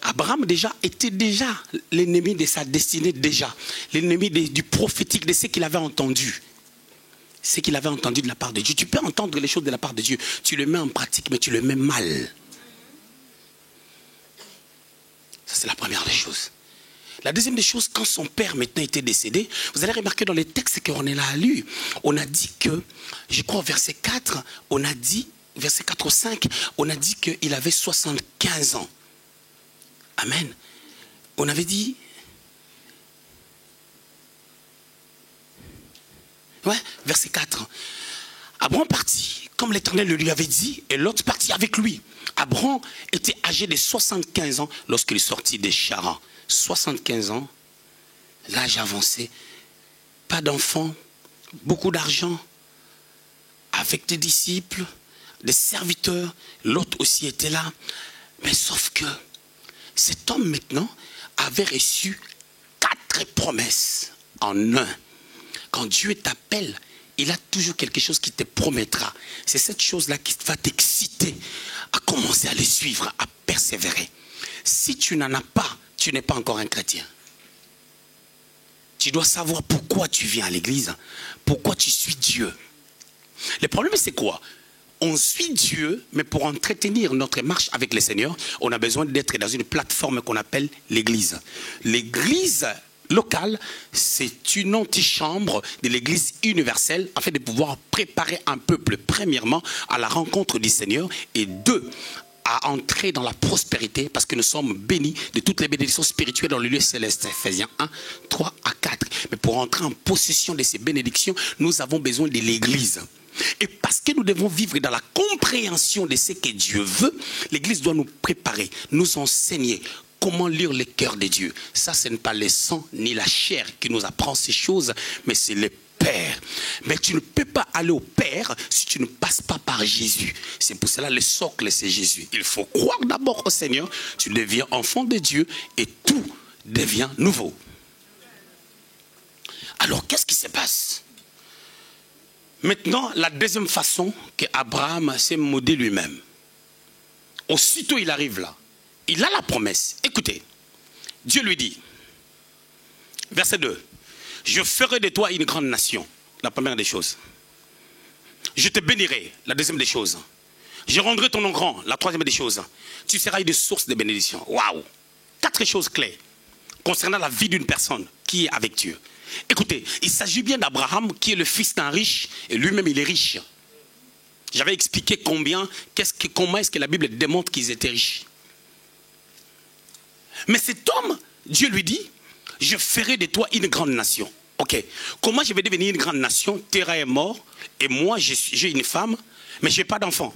Abraham était déjà l'ennemi de sa destinée déjà. L'ennemi du prophétique, de ce qu'il avait entendu. Ce qu'il avait entendu de la part de Dieu. Tu peux entendre les choses de la part de Dieu. Tu le mets en pratique, mais tu le mets mal. Ça, c'est la première des choses. La deuxième des choses, quand son père maintenant était décédé, vous allez remarquer dans les textes qu'on a lus, on a dit que, je crois au verset 4, on a dit, verset 4 ou 5, on a dit qu'il avait 75 ans. Amen. On avait dit... Ouais, verset 4. Abraham partit, comme l'Éternel le lui avait dit, et l'autre partit avec lui. Abraham était âgé de 75 ans lorsqu'il sortit des Charan. 75 ans, l'âge avancé, pas d'enfants, beaucoup d'argent, avec des disciples, des serviteurs. L'autre aussi était là. Mais sauf que cet homme maintenant avait reçu 4 promesses en un. Quand Dieu t'appelle, il a toujours quelque chose qui te promettra. C'est cette chose-là qui va t'exciter à commencer à le suivre, à persévérer. Si tu n'en as pas, tu n'es pas encore un chrétien. Tu dois savoir pourquoi tu viens à l'église, pourquoi tu suis Dieu. Le problème, c'est quoi? On suit Dieu, mais pour entretenir notre marche avec le Seigneur, on a besoin d'être dans une plateforme qu'on appelle l'église. L'église locale, c'est une antichambre de l'Église universelle afin de pouvoir préparer un peuple, premièrement, à la rencontre du Seigneur et deux, à entrer dans la prospérité parce que nous sommes bénis de toutes les bénédictions spirituelles dans le lieu céleste. Ephésiens 1, 3 à 4. Mais pour entrer en possession de ces bénédictions, nous avons besoin de l'Église. Et parce que nous devons vivre dans la compréhension de ce que Dieu veut, l'Église doit nous préparer, nous enseigner comment lire le cœur de Dieu. Ça, ce n'est pas le sang ni la chair qui nous apprend ces choses, mais c'est le Père. Mais tu ne peux pas aller au Père si tu ne passes pas par Jésus. C'est pour cela le socle, c'est Jésus. Il faut croire d'abord au Seigneur, tu deviens enfant de Dieu et tout devient nouveau. Alors, qu'est-ce qui se passe? Maintenant, la deuxième façon qu'Abraham s'est maudit lui-même. Aussitôt il arrive là, il a la promesse. Écoutez, Dieu lui dit, verset 2, je ferai de toi une grande nation, la première des choses. Je te bénirai, la deuxième des choses. Je rendrai ton nom grand, la troisième des choses. Tu seras une source de bénédiction. Waouh! 4 choses clés concernant la vie d'une personne qui est avec Dieu. Écoutez, il s'agit bien d'Abraham qui est le fils d'un riche et lui-même il est riche. J'avais expliqué comment est-ce que la Bible démontre qu'ils étaient riches. Mais cet homme, Dieu lui dit, je ferai de toi une grande nation. Ok, comment je vais devenir une grande nation? Terah est mort et moi j'ai une femme, mais je n'ai pas d'enfant.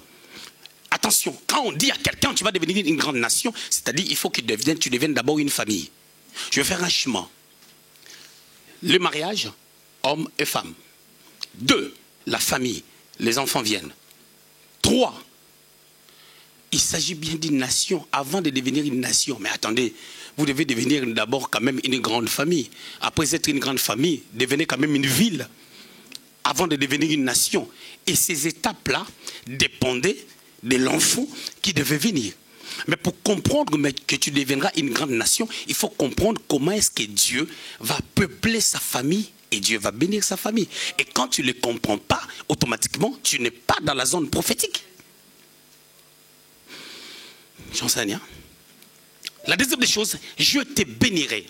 Attention, quand on dit à quelqu'un tu vas devenir une grande nation, c'est-à-dire il faut que tu deviennes d'abord une famille. Je vais faire un chemin. Le mariage, homme et femme. 2, la famille, les enfants viennent. 3, il s'agit bien d'une nation avant de devenir une nation. Mais attendez, vous devez devenir d'abord quand même une grande famille. Après être une grande famille, devenez quand même une ville avant de devenir une nation. Et ces étapes-là dépendaient de l'enfant qui devait venir. Mais pour comprendre que tu deviendras une grande nation, il faut comprendre comment est-ce que Dieu va peupler sa famille et Dieu va bénir sa famille. Et quand tu ne le comprends pas, automatiquement, tu n'es pas dans la zone prophétique. J'enseigne. La deuxième des choses, je te bénirai.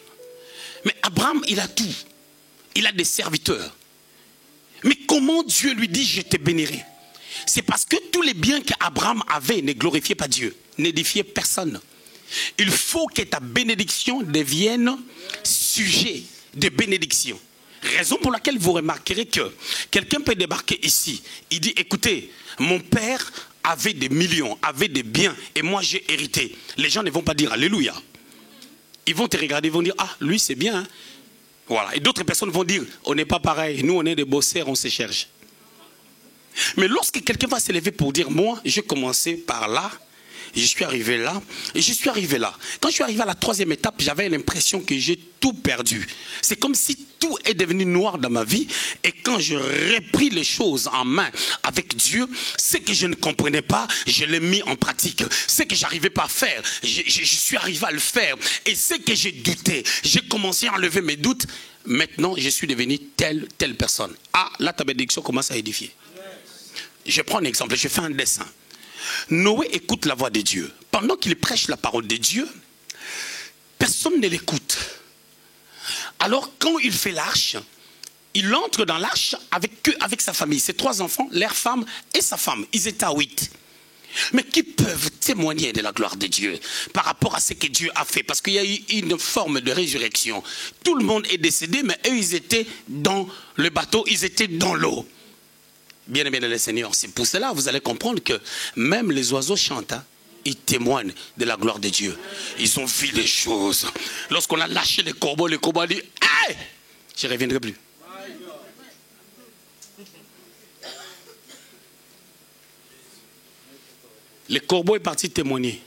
Mais Abraham, il a tout. Il a des serviteurs. Mais comment Dieu lui dit, je te bénirai? C'est parce que tous les biens qu'Abraham avait ne glorifiaient pas Dieu, n'édifiaient personne. Il faut que ta bénédiction devienne sujet de bénédiction. Raison pour laquelle vous remarquerez que quelqu'un peut débarquer ici. Il dit, écoutez, mon père avait des millions, avait des biens et moi j'ai hérité. Les gens ne vont pas dire alléluia. Ils vont te regarder, ils vont dire, ah, lui c'est bien. Hein? Voilà. Et d'autres personnes vont dire, on n'est pas pareil, nous on est des bosseurs, on se cherche. Mais lorsque quelqu'un va s'élever pour dire, moi, j'ai commencé par là, je suis arrivé là, et je suis arrivé là. Quand je suis arrivé à la 3e étape, j'avais l'impression que j'ai tout perdu. C'est comme si tout est devenu noir dans ma vie, et quand je repris les choses en main avec Dieu, ce que je ne comprenais pas, je l'ai mis en pratique. Ce que je n'arrivais pas à faire, je suis arrivé à le faire. Et ce que j'ai douté, j'ai commencé à enlever mes doutes. Maintenant, je suis devenu telle personne. Ah, là, ta bénédiction commence à édifier. Je prends un exemple, je fais un dessin. Noé écoute la voix de Dieu. Pendant qu'il prêche la parole de Dieu, personne ne l'écoute. Alors quand il fait l'arche, il entre dans l'arche avec sa famille. Ses 3 enfants, leur femme et sa femme. Ils étaient à 8. Mais qui peuvent témoigner de la gloire de Dieu par rapport à ce que Dieu a fait? Parce qu'il y a eu une forme de résurrection. Tout le monde est décédé, mais eux, ils étaient dans le bateau, ils étaient dans l'eau. Bien aimé le Seigneur, c'est pour cela vous allez comprendre que même les oiseaux chantent, hein, ils témoignent de la gloire de Dieu. Ils ont vu des choses. Lorsqu'on a lâché les corbeaux a dit, hey, je ne reviendrai plus. Le corbeau est parti témoigner.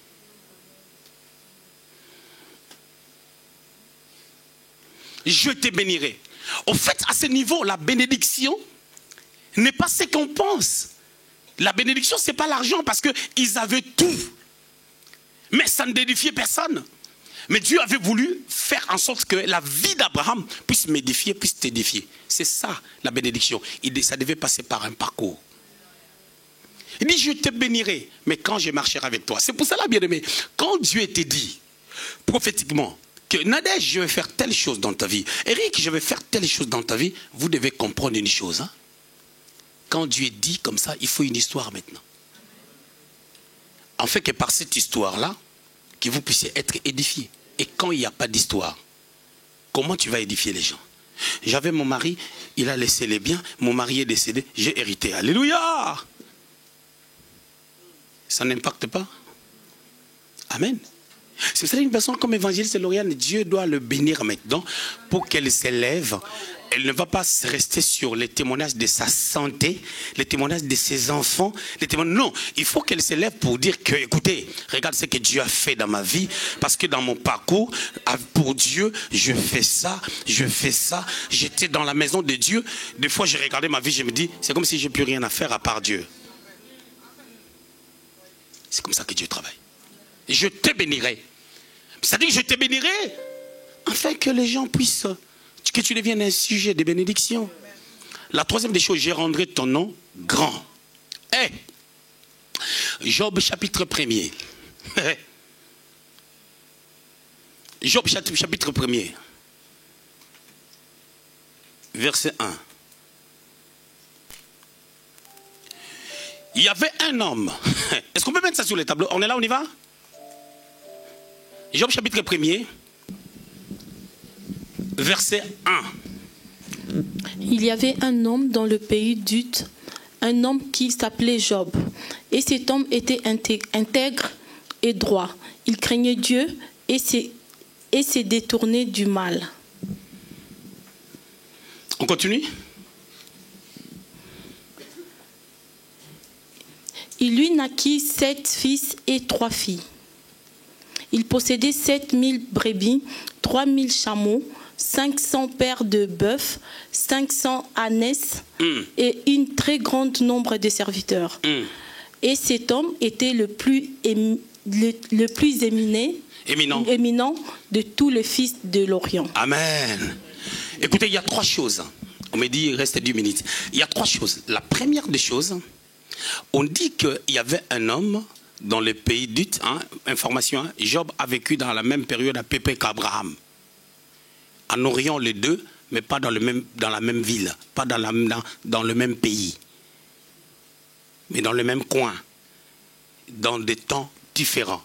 Je te bénirai. Au fait, à ce niveau, la bénédiction n'est pas ce qu'on pense. La bénédiction, ce n'est pas l'argent parce qu'ils avaient tout. Mais ça ne d'édifiait personne. Mais Dieu avait voulu faire en sorte que la vie d'Abraham puisse m'édifier, puisse t'édifier. C'est ça la bénédiction. Ça devait passer par un parcours. Il dit, je te bénirai, mais quand je marcherai avec toi. C'est pour cela, bien aimé, quand Dieu te dit prophétiquement que Nadège, je vais faire telle chose dans ta vie. Eric, je vais faire telle chose dans ta vie. Vous devez comprendre une chose. Hein? Quand Dieu dit comme ça, il faut une histoire maintenant. En fait que par cette histoire-là, que vous puissiez être édifiés. Et quand il n'y a pas d'histoire, comment tu vas édifier les gens? J'avais mon mari, il a laissé les biens, mon mari est décédé, j'ai hérité. Alléluia! Ça n'impacte pas. Amen. C'est ça, une personne comme évangéliste Lauriane, Dieu doit le bénir maintenant pour qu'elle s'élève. Elle ne va pas rester sur les témoignages de sa santé, les témoignages de ses enfants. Non, il faut qu'elle s'élève pour dire que, écoutez, regarde ce que Dieu a fait dans ma vie, parce que dans mon parcours, pour Dieu, je fais ça, j'étais dans la maison de Dieu. Des fois, j'ai regardé ma vie, je me dis, c'est comme si je n'ai plus rien à faire à part Dieu. C'est comme ça que Dieu travaille. Je te bénirai. C'est-à-dire que je te bénirai afin que les gens puissent, que tu deviennes un sujet de bénédiction. La troisième des choses, je rendrai ton nom grand. Hey, Job chapitre 1er. Job chapitre 1er. Verset 1. Il y avait un homme. Est-ce qu'on peut mettre ça sur les tableaux? On est là, on y va? Job chapitre 1er, verset 1. Il y avait un homme dans le pays d'Uth, un homme qui s'appelait Job. Et cet homme était intègre et droit. Il craignait Dieu et s'est détourné du mal. On continue? Il lui naquit 7 fils et 3 filles. Il possédait 7000 brebis, 3000 chameaux, 500 paires de bœufs, 500 ânesses et une très grande nombre de serviteurs. Et cet homme était le plus éminent de tous les fils de l'Orient. Amen. Écoutez, il y a 3 choses. On me dit, il reste 10 minutes. Il y a 3 choses. La première des choses, on dit qu'il y avait un homme dans le pays d'Uth, information, Job a vécu dans la même période à peu près qu'Abraham. En Orient les deux, mais pas dans la même ville, pas dans le même pays, mais dans le même coin, dans des temps différents.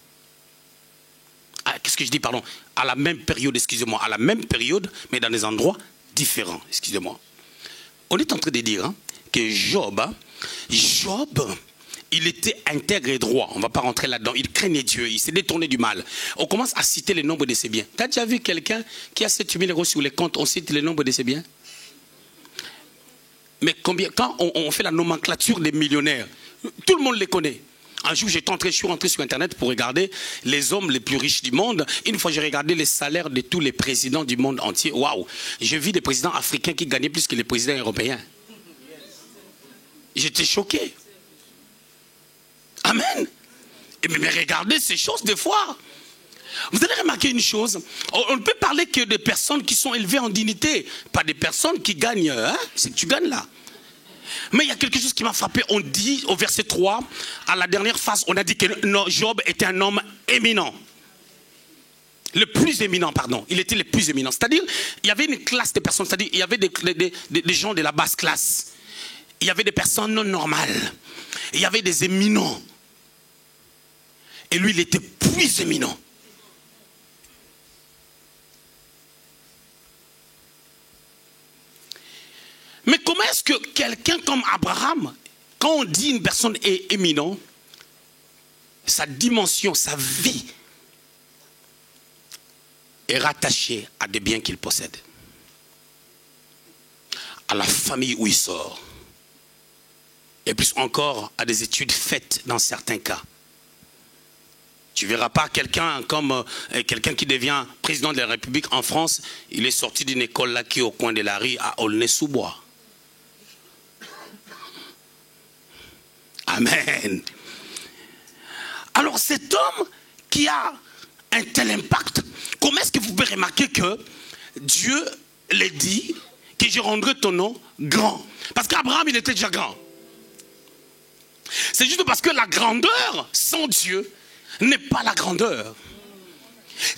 Qu'est-ce que je dis, pardon? À la même période, excusez-moi, à la même période, mais dans des endroits différents, excusez-moi. On est en train de dire que Job, il était intègre et droit. On ne va pas rentrer là-dedans. Il craignait Dieu. Il s'est détourné du mal. On commence à citer le nombre de ses biens. Tu as déjà vu quelqu'un qui a 7 000 euros sur les comptes, on cite le nombre de ses biens? Mais quand on fait la nomenclature des millionnaires, tout le monde les connaît. Un jour, je suis rentré sur Internet pour regarder les hommes les plus riches du monde. Une fois, j'ai regardé les salaires de tous les présidents du monde entier. Waouh! J'ai vu des présidents africains qui gagnaient plus que les présidents européens. J'étais choqué. Amen. Mais regardez ces choses des fois. Vous allez remarquer une chose. On ne peut parler que de personnes qui sont élevées en dignité. Pas des personnes qui gagnent. C'est que tu gagnes là. Mais il y a quelque chose qui m'a frappé. On dit au verset 3, à la dernière phase, on a dit que Job était un homme éminent. Le plus éminent, pardon. Il était le plus éminent. C'est-à-dire, il y avait une classe de personnes. C'est-à-dire, il y avait des gens de la basse classe. Il y avait des personnes non normales. Il y avait des éminents. Et lui, il était plus éminent. Mais comment est-ce que quelqu'un comme Abraham, quand on dit une personne est éminent, sa dimension, sa vie est rattachée à des biens qu'il possède, à la famille où il sort, et plus encore à des études faites dans certains cas. Tu ne verras pas quelqu'un comme quelqu'un qui devient président de la République en France, il est sorti d'une école là qui est au coin de la rue à Aulnay-sous-Bois. Amen. Alors cet homme qui a un tel impact, comment est-ce que vous pouvez remarquer que Dieu l'a dit que je rendrai ton nom grand? Parce qu'Abraham, il était déjà grand. C'est juste parce que la grandeur sans Dieu n'est pas la grandeur.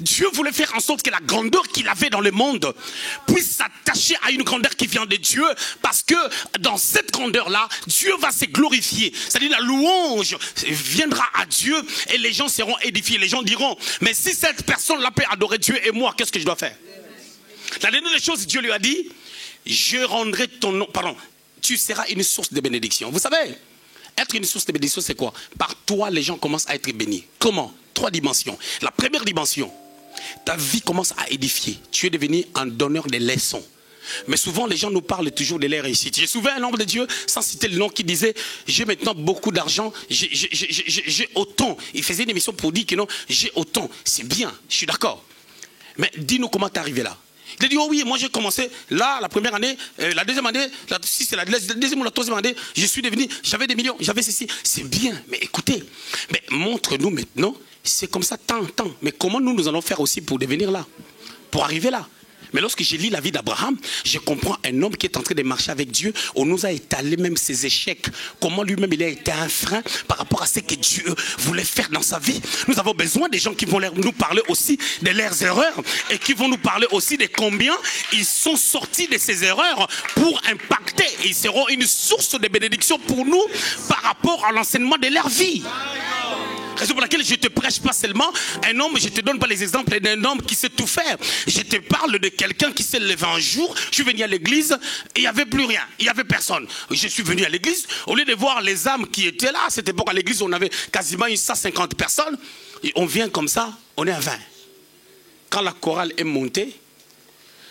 Dieu voulait faire en sorte que la grandeur qu'il avait dans le monde puisse s'attacher à une grandeur qui vient de Dieu, parce que dans cette grandeur-là, Dieu va se glorifier. C'est-à-dire la louange viendra à Dieu et les gens seront édifiés. Les gens diront, mais si cette personne-là peut adorer Dieu et moi, qu'est-ce que je dois faire? La dernière des choses, Dieu lui a dit, je rendrai ton nom, pardon, tu seras une source de bénédiction. Vous savez, être une source de bénédiction, c'est quoi? Par toi, les gens commencent à être bénis. Comment? 3 dimensions. La première dimension, ta vie commence à édifier. Tu es devenu un donneur de leçons. Mais souvent, les gens nous parlent toujours de leur réussite. J'ai souvent un homme de Dieu, sans citer le nom, qui disait, j'ai maintenant beaucoup d'argent, j'ai autant. Il faisait une émission pour dire que non, j'ai autant. C'est bien, je suis d'accord. Mais dis-nous comment tu es arrivé là. Il a dit, oh oui, moi j'ai commencé là, la première année, la deuxième année, si c'est la deuxième ou la troisième année, je suis devenu, j'avais des millions, j'avais ceci. C'est bien, mais écoutez, mais montre-nous maintenant, c'est comme ça, tant. Mais comment nous allons faire aussi pour devenir là, pour arriver là? Mais lorsque je lis la vie d'Abraham, je comprends un homme qui est en train de marcher avec Dieu. On nous a étalé même ses échecs. Comment lui-même il a été un frein par rapport à ce que Dieu voulait faire dans sa vie. Nous avons besoin des gens qui vont nous parler aussi de leurs erreurs et qui vont nous parler aussi de combien ils sont sortis de ces erreurs pour impacter. Ils seront une source de bénédiction pour nous par rapport à l'enseignement de leur vie. Raison pour laquelle je ne te prêche pas seulement un homme, je ne te donne pas les exemples d'un homme qui sait tout faire. Je te parle de quelqu'un qui s'est levé un jour. Je suis venu à l'église et il n'y avait plus rien, il n'y avait personne. Je suis venu à l'église, au lieu de voir les âmes qui étaient là, à cette époque à l'église on avait quasiment 150 personnes. Et on vient comme ça, on est à 20. Quand la chorale est montée,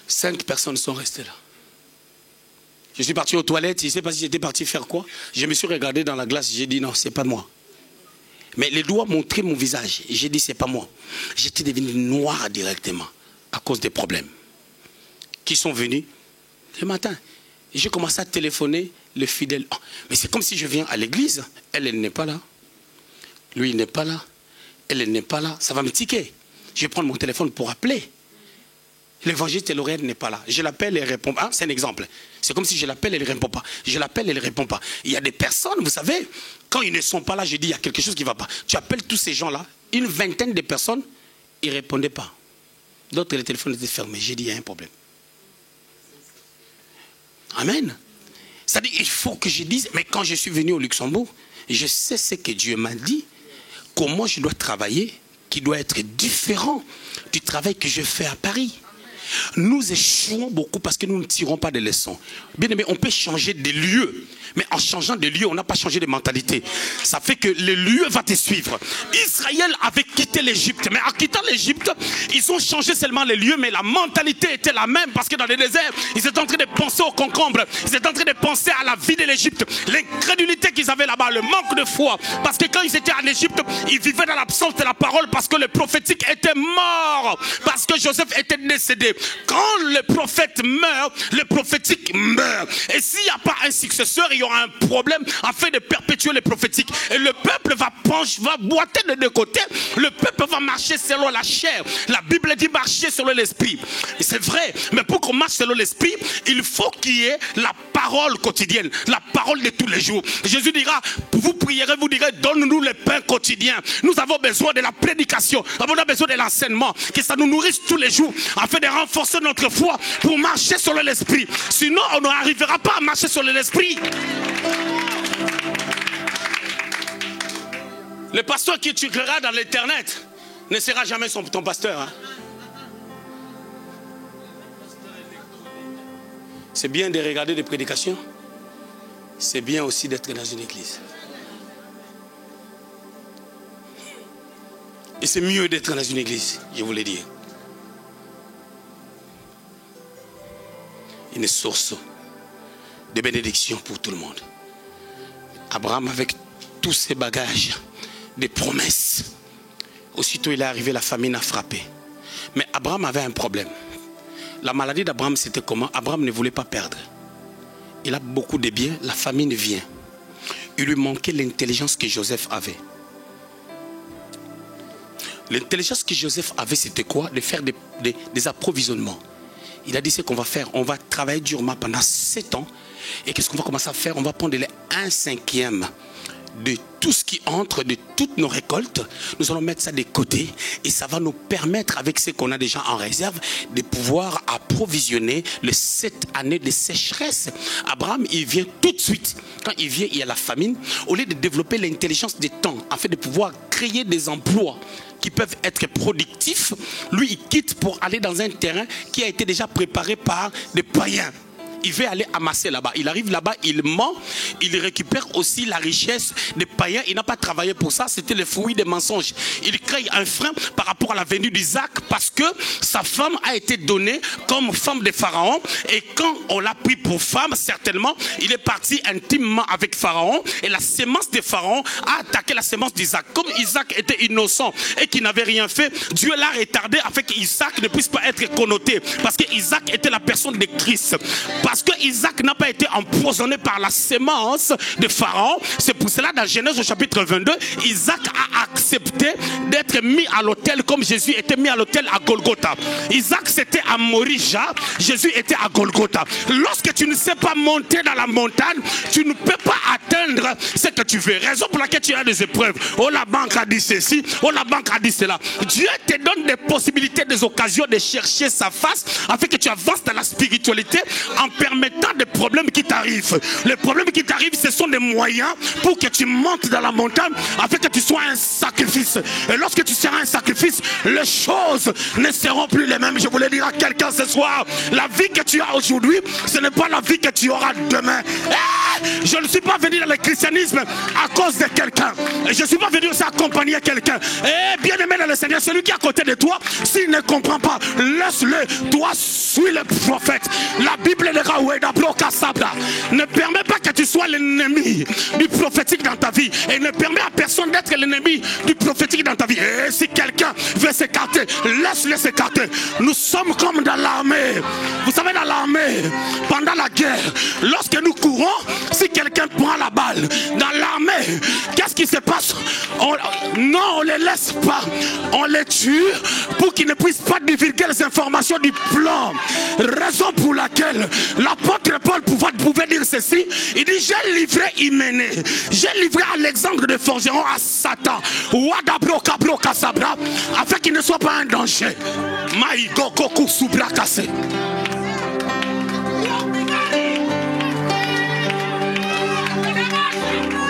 5 personnes sont restées là. Je suis parti aux toilettes, je ne sais pas si j'étais parti faire quoi. Je me suis regardé dans la glace, j'ai dit non, ce n'est pas moi. Mais les doigts montraient mon visage. Et j'ai dit, c'est pas moi. J'étais devenu noir directement à cause des problèmes qui sont venus le matin. J'ai commencé à téléphoner le fidèle. Oh, mais c'est comme si je viens à l'église. Elle n'est pas là. Lui, il n'est pas là. Elle n'est pas là. Ça va me tiquer. Je vais prendre mon téléphone pour appeler. L'évangéliste et l'oreille n'est pas là. Je l'appelle et elle répond pas. C'est un exemple. C'est comme si je l'appelle et elle ne répond pas. Je l'appelle et elle ne répond pas. Il y a des personnes, vous savez, quand ils ne sont pas là, je dis, il y a quelque chose qui ne va pas. Tu appelles tous ces gens-là, une vingtaine de personnes, ils ne répondaient pas. D'autres, les téléphones étaient fermés. J'ai dit, il y a un problème. Amen. C'est-à-dire, il faut que je dise, mais quand je suis venu au Luxembourg, je sais ce que Dieu m'a dit, comment je dois travailler, qui doit être différent du travail que je fais à Paris. Nous échouons beaucoup parce que nous ne tirons pas de leçons. Bien aimé, on peut changer de lieu, mais en changeant de lieu, on n'a pas changé de mentalité. Ça fait que le lieu va te suivre. Israël avait quitté l'Égypte, mais en quittant l'Égypte, ils ont changé seulement les lieux, mais la mentalité était la même parce que dans le désert, ils étaient en train de penser aux concombres, ils étaient en train de penser à la vie de l'Égypte, l'incrédulité qu'ils avaient là-bas, le manque de foi. Parce que quand ils étaient en Égypte, ils vivaient dans l'absence de la parole parce que le prophétique était mort, parce que Joseph était décédé. Quand le prophète meurt, le prophétique meurt. Et s'il n'y a pas un successeur, il y aura un problème afin de perpétuer le prophétique. Et le peuple va boiter de deux côtés. Le peuple va marcher selon la chair. La Bible dit marcher selon l'esprit. Et c'est vrai, mais pour qu'on marche selon l'esprit, il faut qu'il y ait la parole quotidienne, la parole de tous les jours. Jésus dira, vous prierez, vous direz, donne-nous le pain quotidien. Nous avons besoin de la prédication, nous avons besoin de l'enseignement, que ça nous nourrisse tous les jours, afin de renforcer notre foi pour marcher sur l'esprit. Sinon, on n'arrivera pas à marcher sur l'esprit. Le pasteur qui tu créeras dans l'internet ne sera jamais ton pasteur. Hein? C'est bien de regarder des prédications. C'est bien aussi d'être dans une église. Et c'est mieux d'être dans une église, je vous l'ai dit. Une source de bénédiction pour tout le monde. Abraham, avec tous ses bagages, des promesses, aussitôt il est arrivé, la famine a frappé. Mais Abraham avait un problème. La maladie d'Abraham, c'était comment? Abraham ne voulait pas perdre. Il a beaucoup de biens, la famine vient. Il lui manquait l'intelligence que Joseph avait. L'intelligence que Joseph avait, c'était quoi? De faire des approvisionnements. Il a dit ce qu'on va faire. On va travailler durement pendant 7 ans. Et qu'est-ce qu'on va commencer à faire? On va prendre les 1/5 de tout ce qui entre de toutes nos récoltes, nous allons mettre ça de côté et ça va nous permettre, avec ce qu'on a déjà en réserve, de pouvoir approvisionner les 7 années de sécheresse. Abraham, il vient tout de suite. Quand il vient, il y a la famine. Au lieu de développer l'intelligence des temps, afin de pouvoir créer des emplois qui peuvent être productifs, lui, il quitte pour aller dans un terrain qui a été déjà préparé par des païens. Il veut aller amasser là-bas. Il arrive là-bas, il ment, il récupère aussi la richesse des païens. Il n'a pas travaillé pour ça, c'était le fruit des mensonges. Il crée un frein par rapport à la venue d'Isaac parce que sa femme a été donnée comme femme de Pharaon. Et quand on l'a pris pour femme, certainement, il est parti intimement avec Pharaon. Et la sémence de Pharaon a attaqué la sémence d'Isaac. Comme Isaac était innocent et qu'il n'avait rien fait, Dieu l'a retardé afin qu'Isaac ne puisse pas être connoté. Parce que Isaac était la personne de Christ. Parce que Isaac n'a pas été empoisonné par la sémence de Pharaon. C'est pour cela dans Genèse au chapitre 22, Isaac a accepté d'être mis à l'autel comme Jésus était mis à l'autel à Golgotha. Isaac c'était à Morija, Jésus était à Golgotha. Lorsque tu ne sais pas monter dans la montagne, tu ne peux pas atteindre ce que tu veux. Raison pour laquelle tu as des épreuves. Oh, la banque a dit ceci, oh, la banque a dit cela. Dieu te donne des possibilités, des occasions de chercher sa face afin que tu avances dans la spiritualité en permettant des problèmes qui t'arrivent. Les problèmes qui t'arrivent, ce sont des moyens pour que tu montes dans la montagne afin que tu sois un sacrifice. Et lorsque tu seras un sacrifice, les choses ne seront plus les mêmes. Je voulais dire à quelqu'un ce soir, la vie que tu as aujourd'hui, ce n'est pas la vie que tu auras demain. Je ne suis pas venu dans le christianisme à cause de quelqu'un. Je ne suis pas venu aussi accompagner quelqu'un. Bien aimé dans le Seigneur, celui qui est à côté de toi, s'il ne comprend pas, laisse-le. Toi, suis le prophète. La Bible ne permet pas que tu sois l'ennemi du prophétique dans ta vie. Et ne permet à personne d'être l'ennemi du prophétique dans ta vie. Et si quelqu'un veut s'écarter, laisse-le s'écarter. Nous sommes comme dans l'armée. Vous savez, dans l'armée, pendant la guerre, lorsque nous courons, si quelqu'un prend la balle dans l'armée, qu'est-ce qui se passe? Non, on ne les laisse pas. On les tue pour qu'ils ne puissent pas divulguer les informations du plan. Raison pour laquelle l'apôtre Paul pouvait dire ceci. Il dit, j'ai livré Hyménée, j'ai livré Alexandre de Forgeron à Satan, afin qu'il ne soit pas un danger.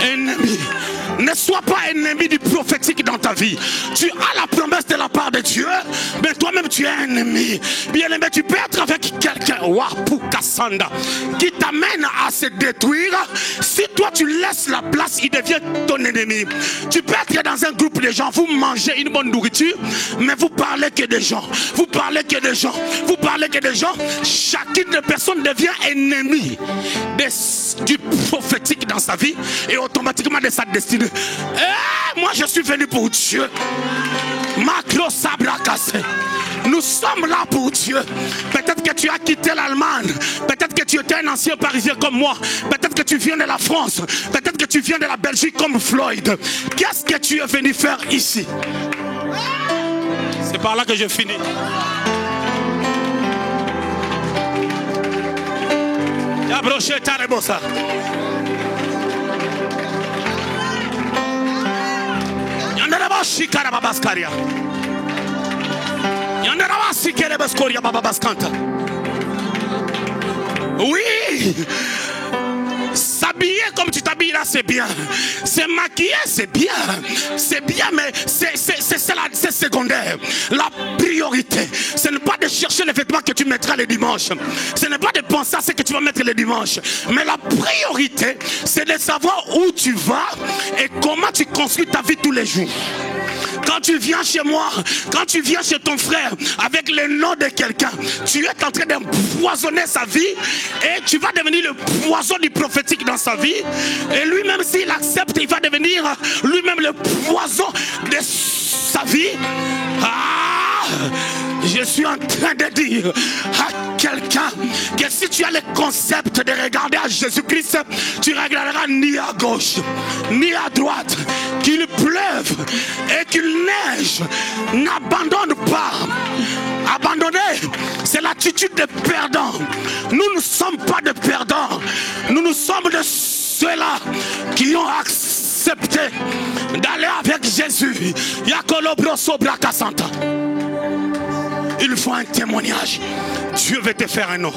Ennemi. Ne sois pas ennemi du prophétique dans ta vie. Tu as la promesse de la part de Dieu, mais toi-même tu es un ennemi. Bien aimé, tu peux être avec quelqu'un qui t'amène à se détruire. Si toi tu laisses la place, il devient ton ennemi. Tu peux être dans un groupe de gens, vous mangez une bonne nourriture, mais vous parlez que des gens. Vous parlez que des gens. Vous parlez que des gens. Chacune des personnes devient ennemi du prophétique dans sa vie et automatiquement de sa destinée. Moi je suis venu pour Dieu. Nous sommes là pour Dieu. Peut-être que tu as quitté l'Allemagne. Peut-être que tu étais un ancien parisien comme moi. Peut-être que tu viens de la France. Peut-être que tu viens de la Belgique comme Floyd. Qu'est-ce que tu es venu faire ici? C'est par là que je finis. Oui, s'habiller comme tu t'habilles là, c'est bien. Se maquiller, c'est bien. C'est bien, mais c'est secondaire. La priorité, ce n'est pas de chercher les vêtements que tu mettras le dimanche. Ce n'est pas de penser à ce que tu vas mettre le dimanche. Mais la priorité, c'est de savoir où tu vas et comment tu construis ta vie tous les jours. Quand tu viens chez moi, quand tu viens chez ton frère avec le nom de quelqu'un, tu es en train d'empoisonner sa vie et tu vas devenir le poison du prophétique dans sa vie. Et lui-même, s'il accepte, il va devenir lui-même le poison de sa vie. Je suis en train de dire à quelqu'un que si tu as le concept de regarder à Jésus-Christ, tu ne regarderas ni à gauche, ni à droite. Qu'il pleuve et qu'il neige, n'abandonne pas. Abandonner, c'est l'attitude de perdant. Nous ne sommes pas de perdants. Nous sommes de ceux-là qui ont accepté accepté d'aller avec Jésus, il faut un témoignage. Dieu veut te faire un nom.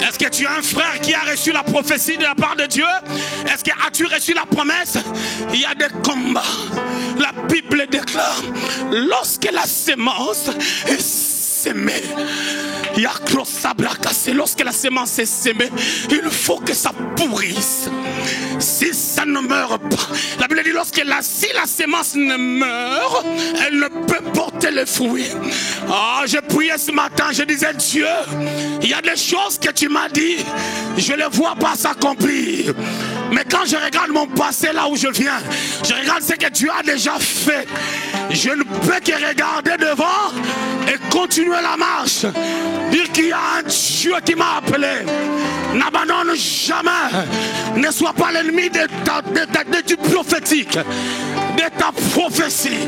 Est-ce que tu as un frère qui a reçu la prophétie de la part de Dieu? Est-ce que as-tu reçu la promesse? Il y a des combats. La Bible déclare, lorsque la sémence est sémée, lorsque la semence est semée, il faut que ça pourrisse. Si ça ne meurt pas, la Bible dit si la semence ne meurt, elle ne peut porter le fruit. Je priais ce matin, je disais, Dieu, il y a des choses que tu m'as dit, je ne les vois pas s'accomplir. Mais quand je regarde mon passé là où je viens, je regarde ce que Dieu a déjà fait. Je ne peux que regarder devant et continuer la marche. Dire qu'il y a un Dieu qui m'a appelé. N'abandonne jamais. Ne sois pas l'ennemi du prophétique, de ta prophétie.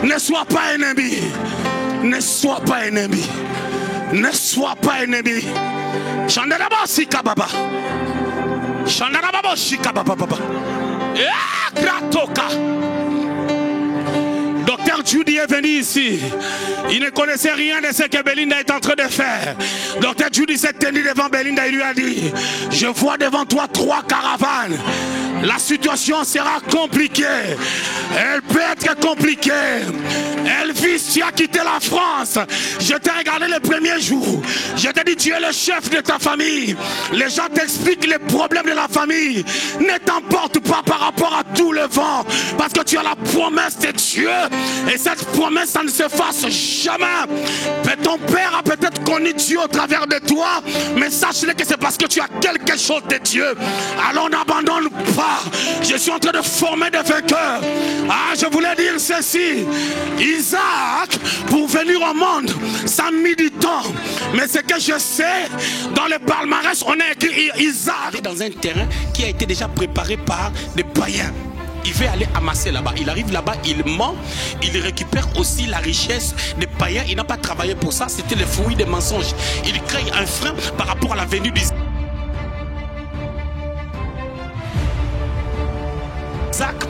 Ne sois pas ennemi. Ne sois pas ennemi. Ne sois pas ennemi. Chandaraba sikababa. Chandaraba sikababa. Kratoka. Docteur Judy est venu ici. Il ne connaissait rien de ce que Belinda est en train de faire. Docteur Judy s'est tenu devant Belinda et lui a dit, je vois devant toi 3 caravanes. La situation sera compliquée. Elle peut être compliquée. Elvis, tu as quitté la France. Je t'ai regardé les premiers jours. Je t'ai dit, tu es le chef de ta famille. Les gens t'expliquent les problèmes de la famille. Ne t'emporte pas par rapport à tout le vent. Parce que tu as la promesse de Dieu. Et cette promesse, ça ne se fasse jamais. Mais ton père a peut-être connu Dieu au travers de toi. Mais sache-le que c'est parce que tu as quelque chose de Dieu. Alors n'abandonne pas. Je suis en train de former des vainqueurs. Je voulais dire ceci. Isaac, pour venir au monde, ça a mis du temps. Mais ce que je sais, dans le palmarès, on a écrit Isaac dans un terrain qui a été déjà préparé par des païens. Il veut aller amasser là-bas. Il arrive là-bas, il ment. Il récupère aussi la richesse des païens. Il n'a pas travaillé pour ça. C'était le fruit des mensonges. Il crée un frein par rapport à la venue d'Isaac.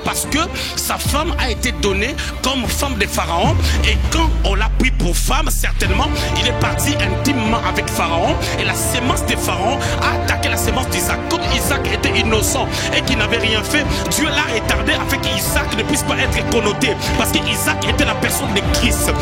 Parce que sa femme a été donnée comme femme de Pharaon, et quand on l'a pris pour femme, certainement il est parti intimement avec Pharaon, et la sémence de Pharaon a attaqué la sémence d'Isaac. Comme Isaac était innocent et qu'il n'avait rien fait, Dieu l'a retardé afin qu'Isaac ne puisse pas être connoté, parce qu'Isaac était la personne de Christ.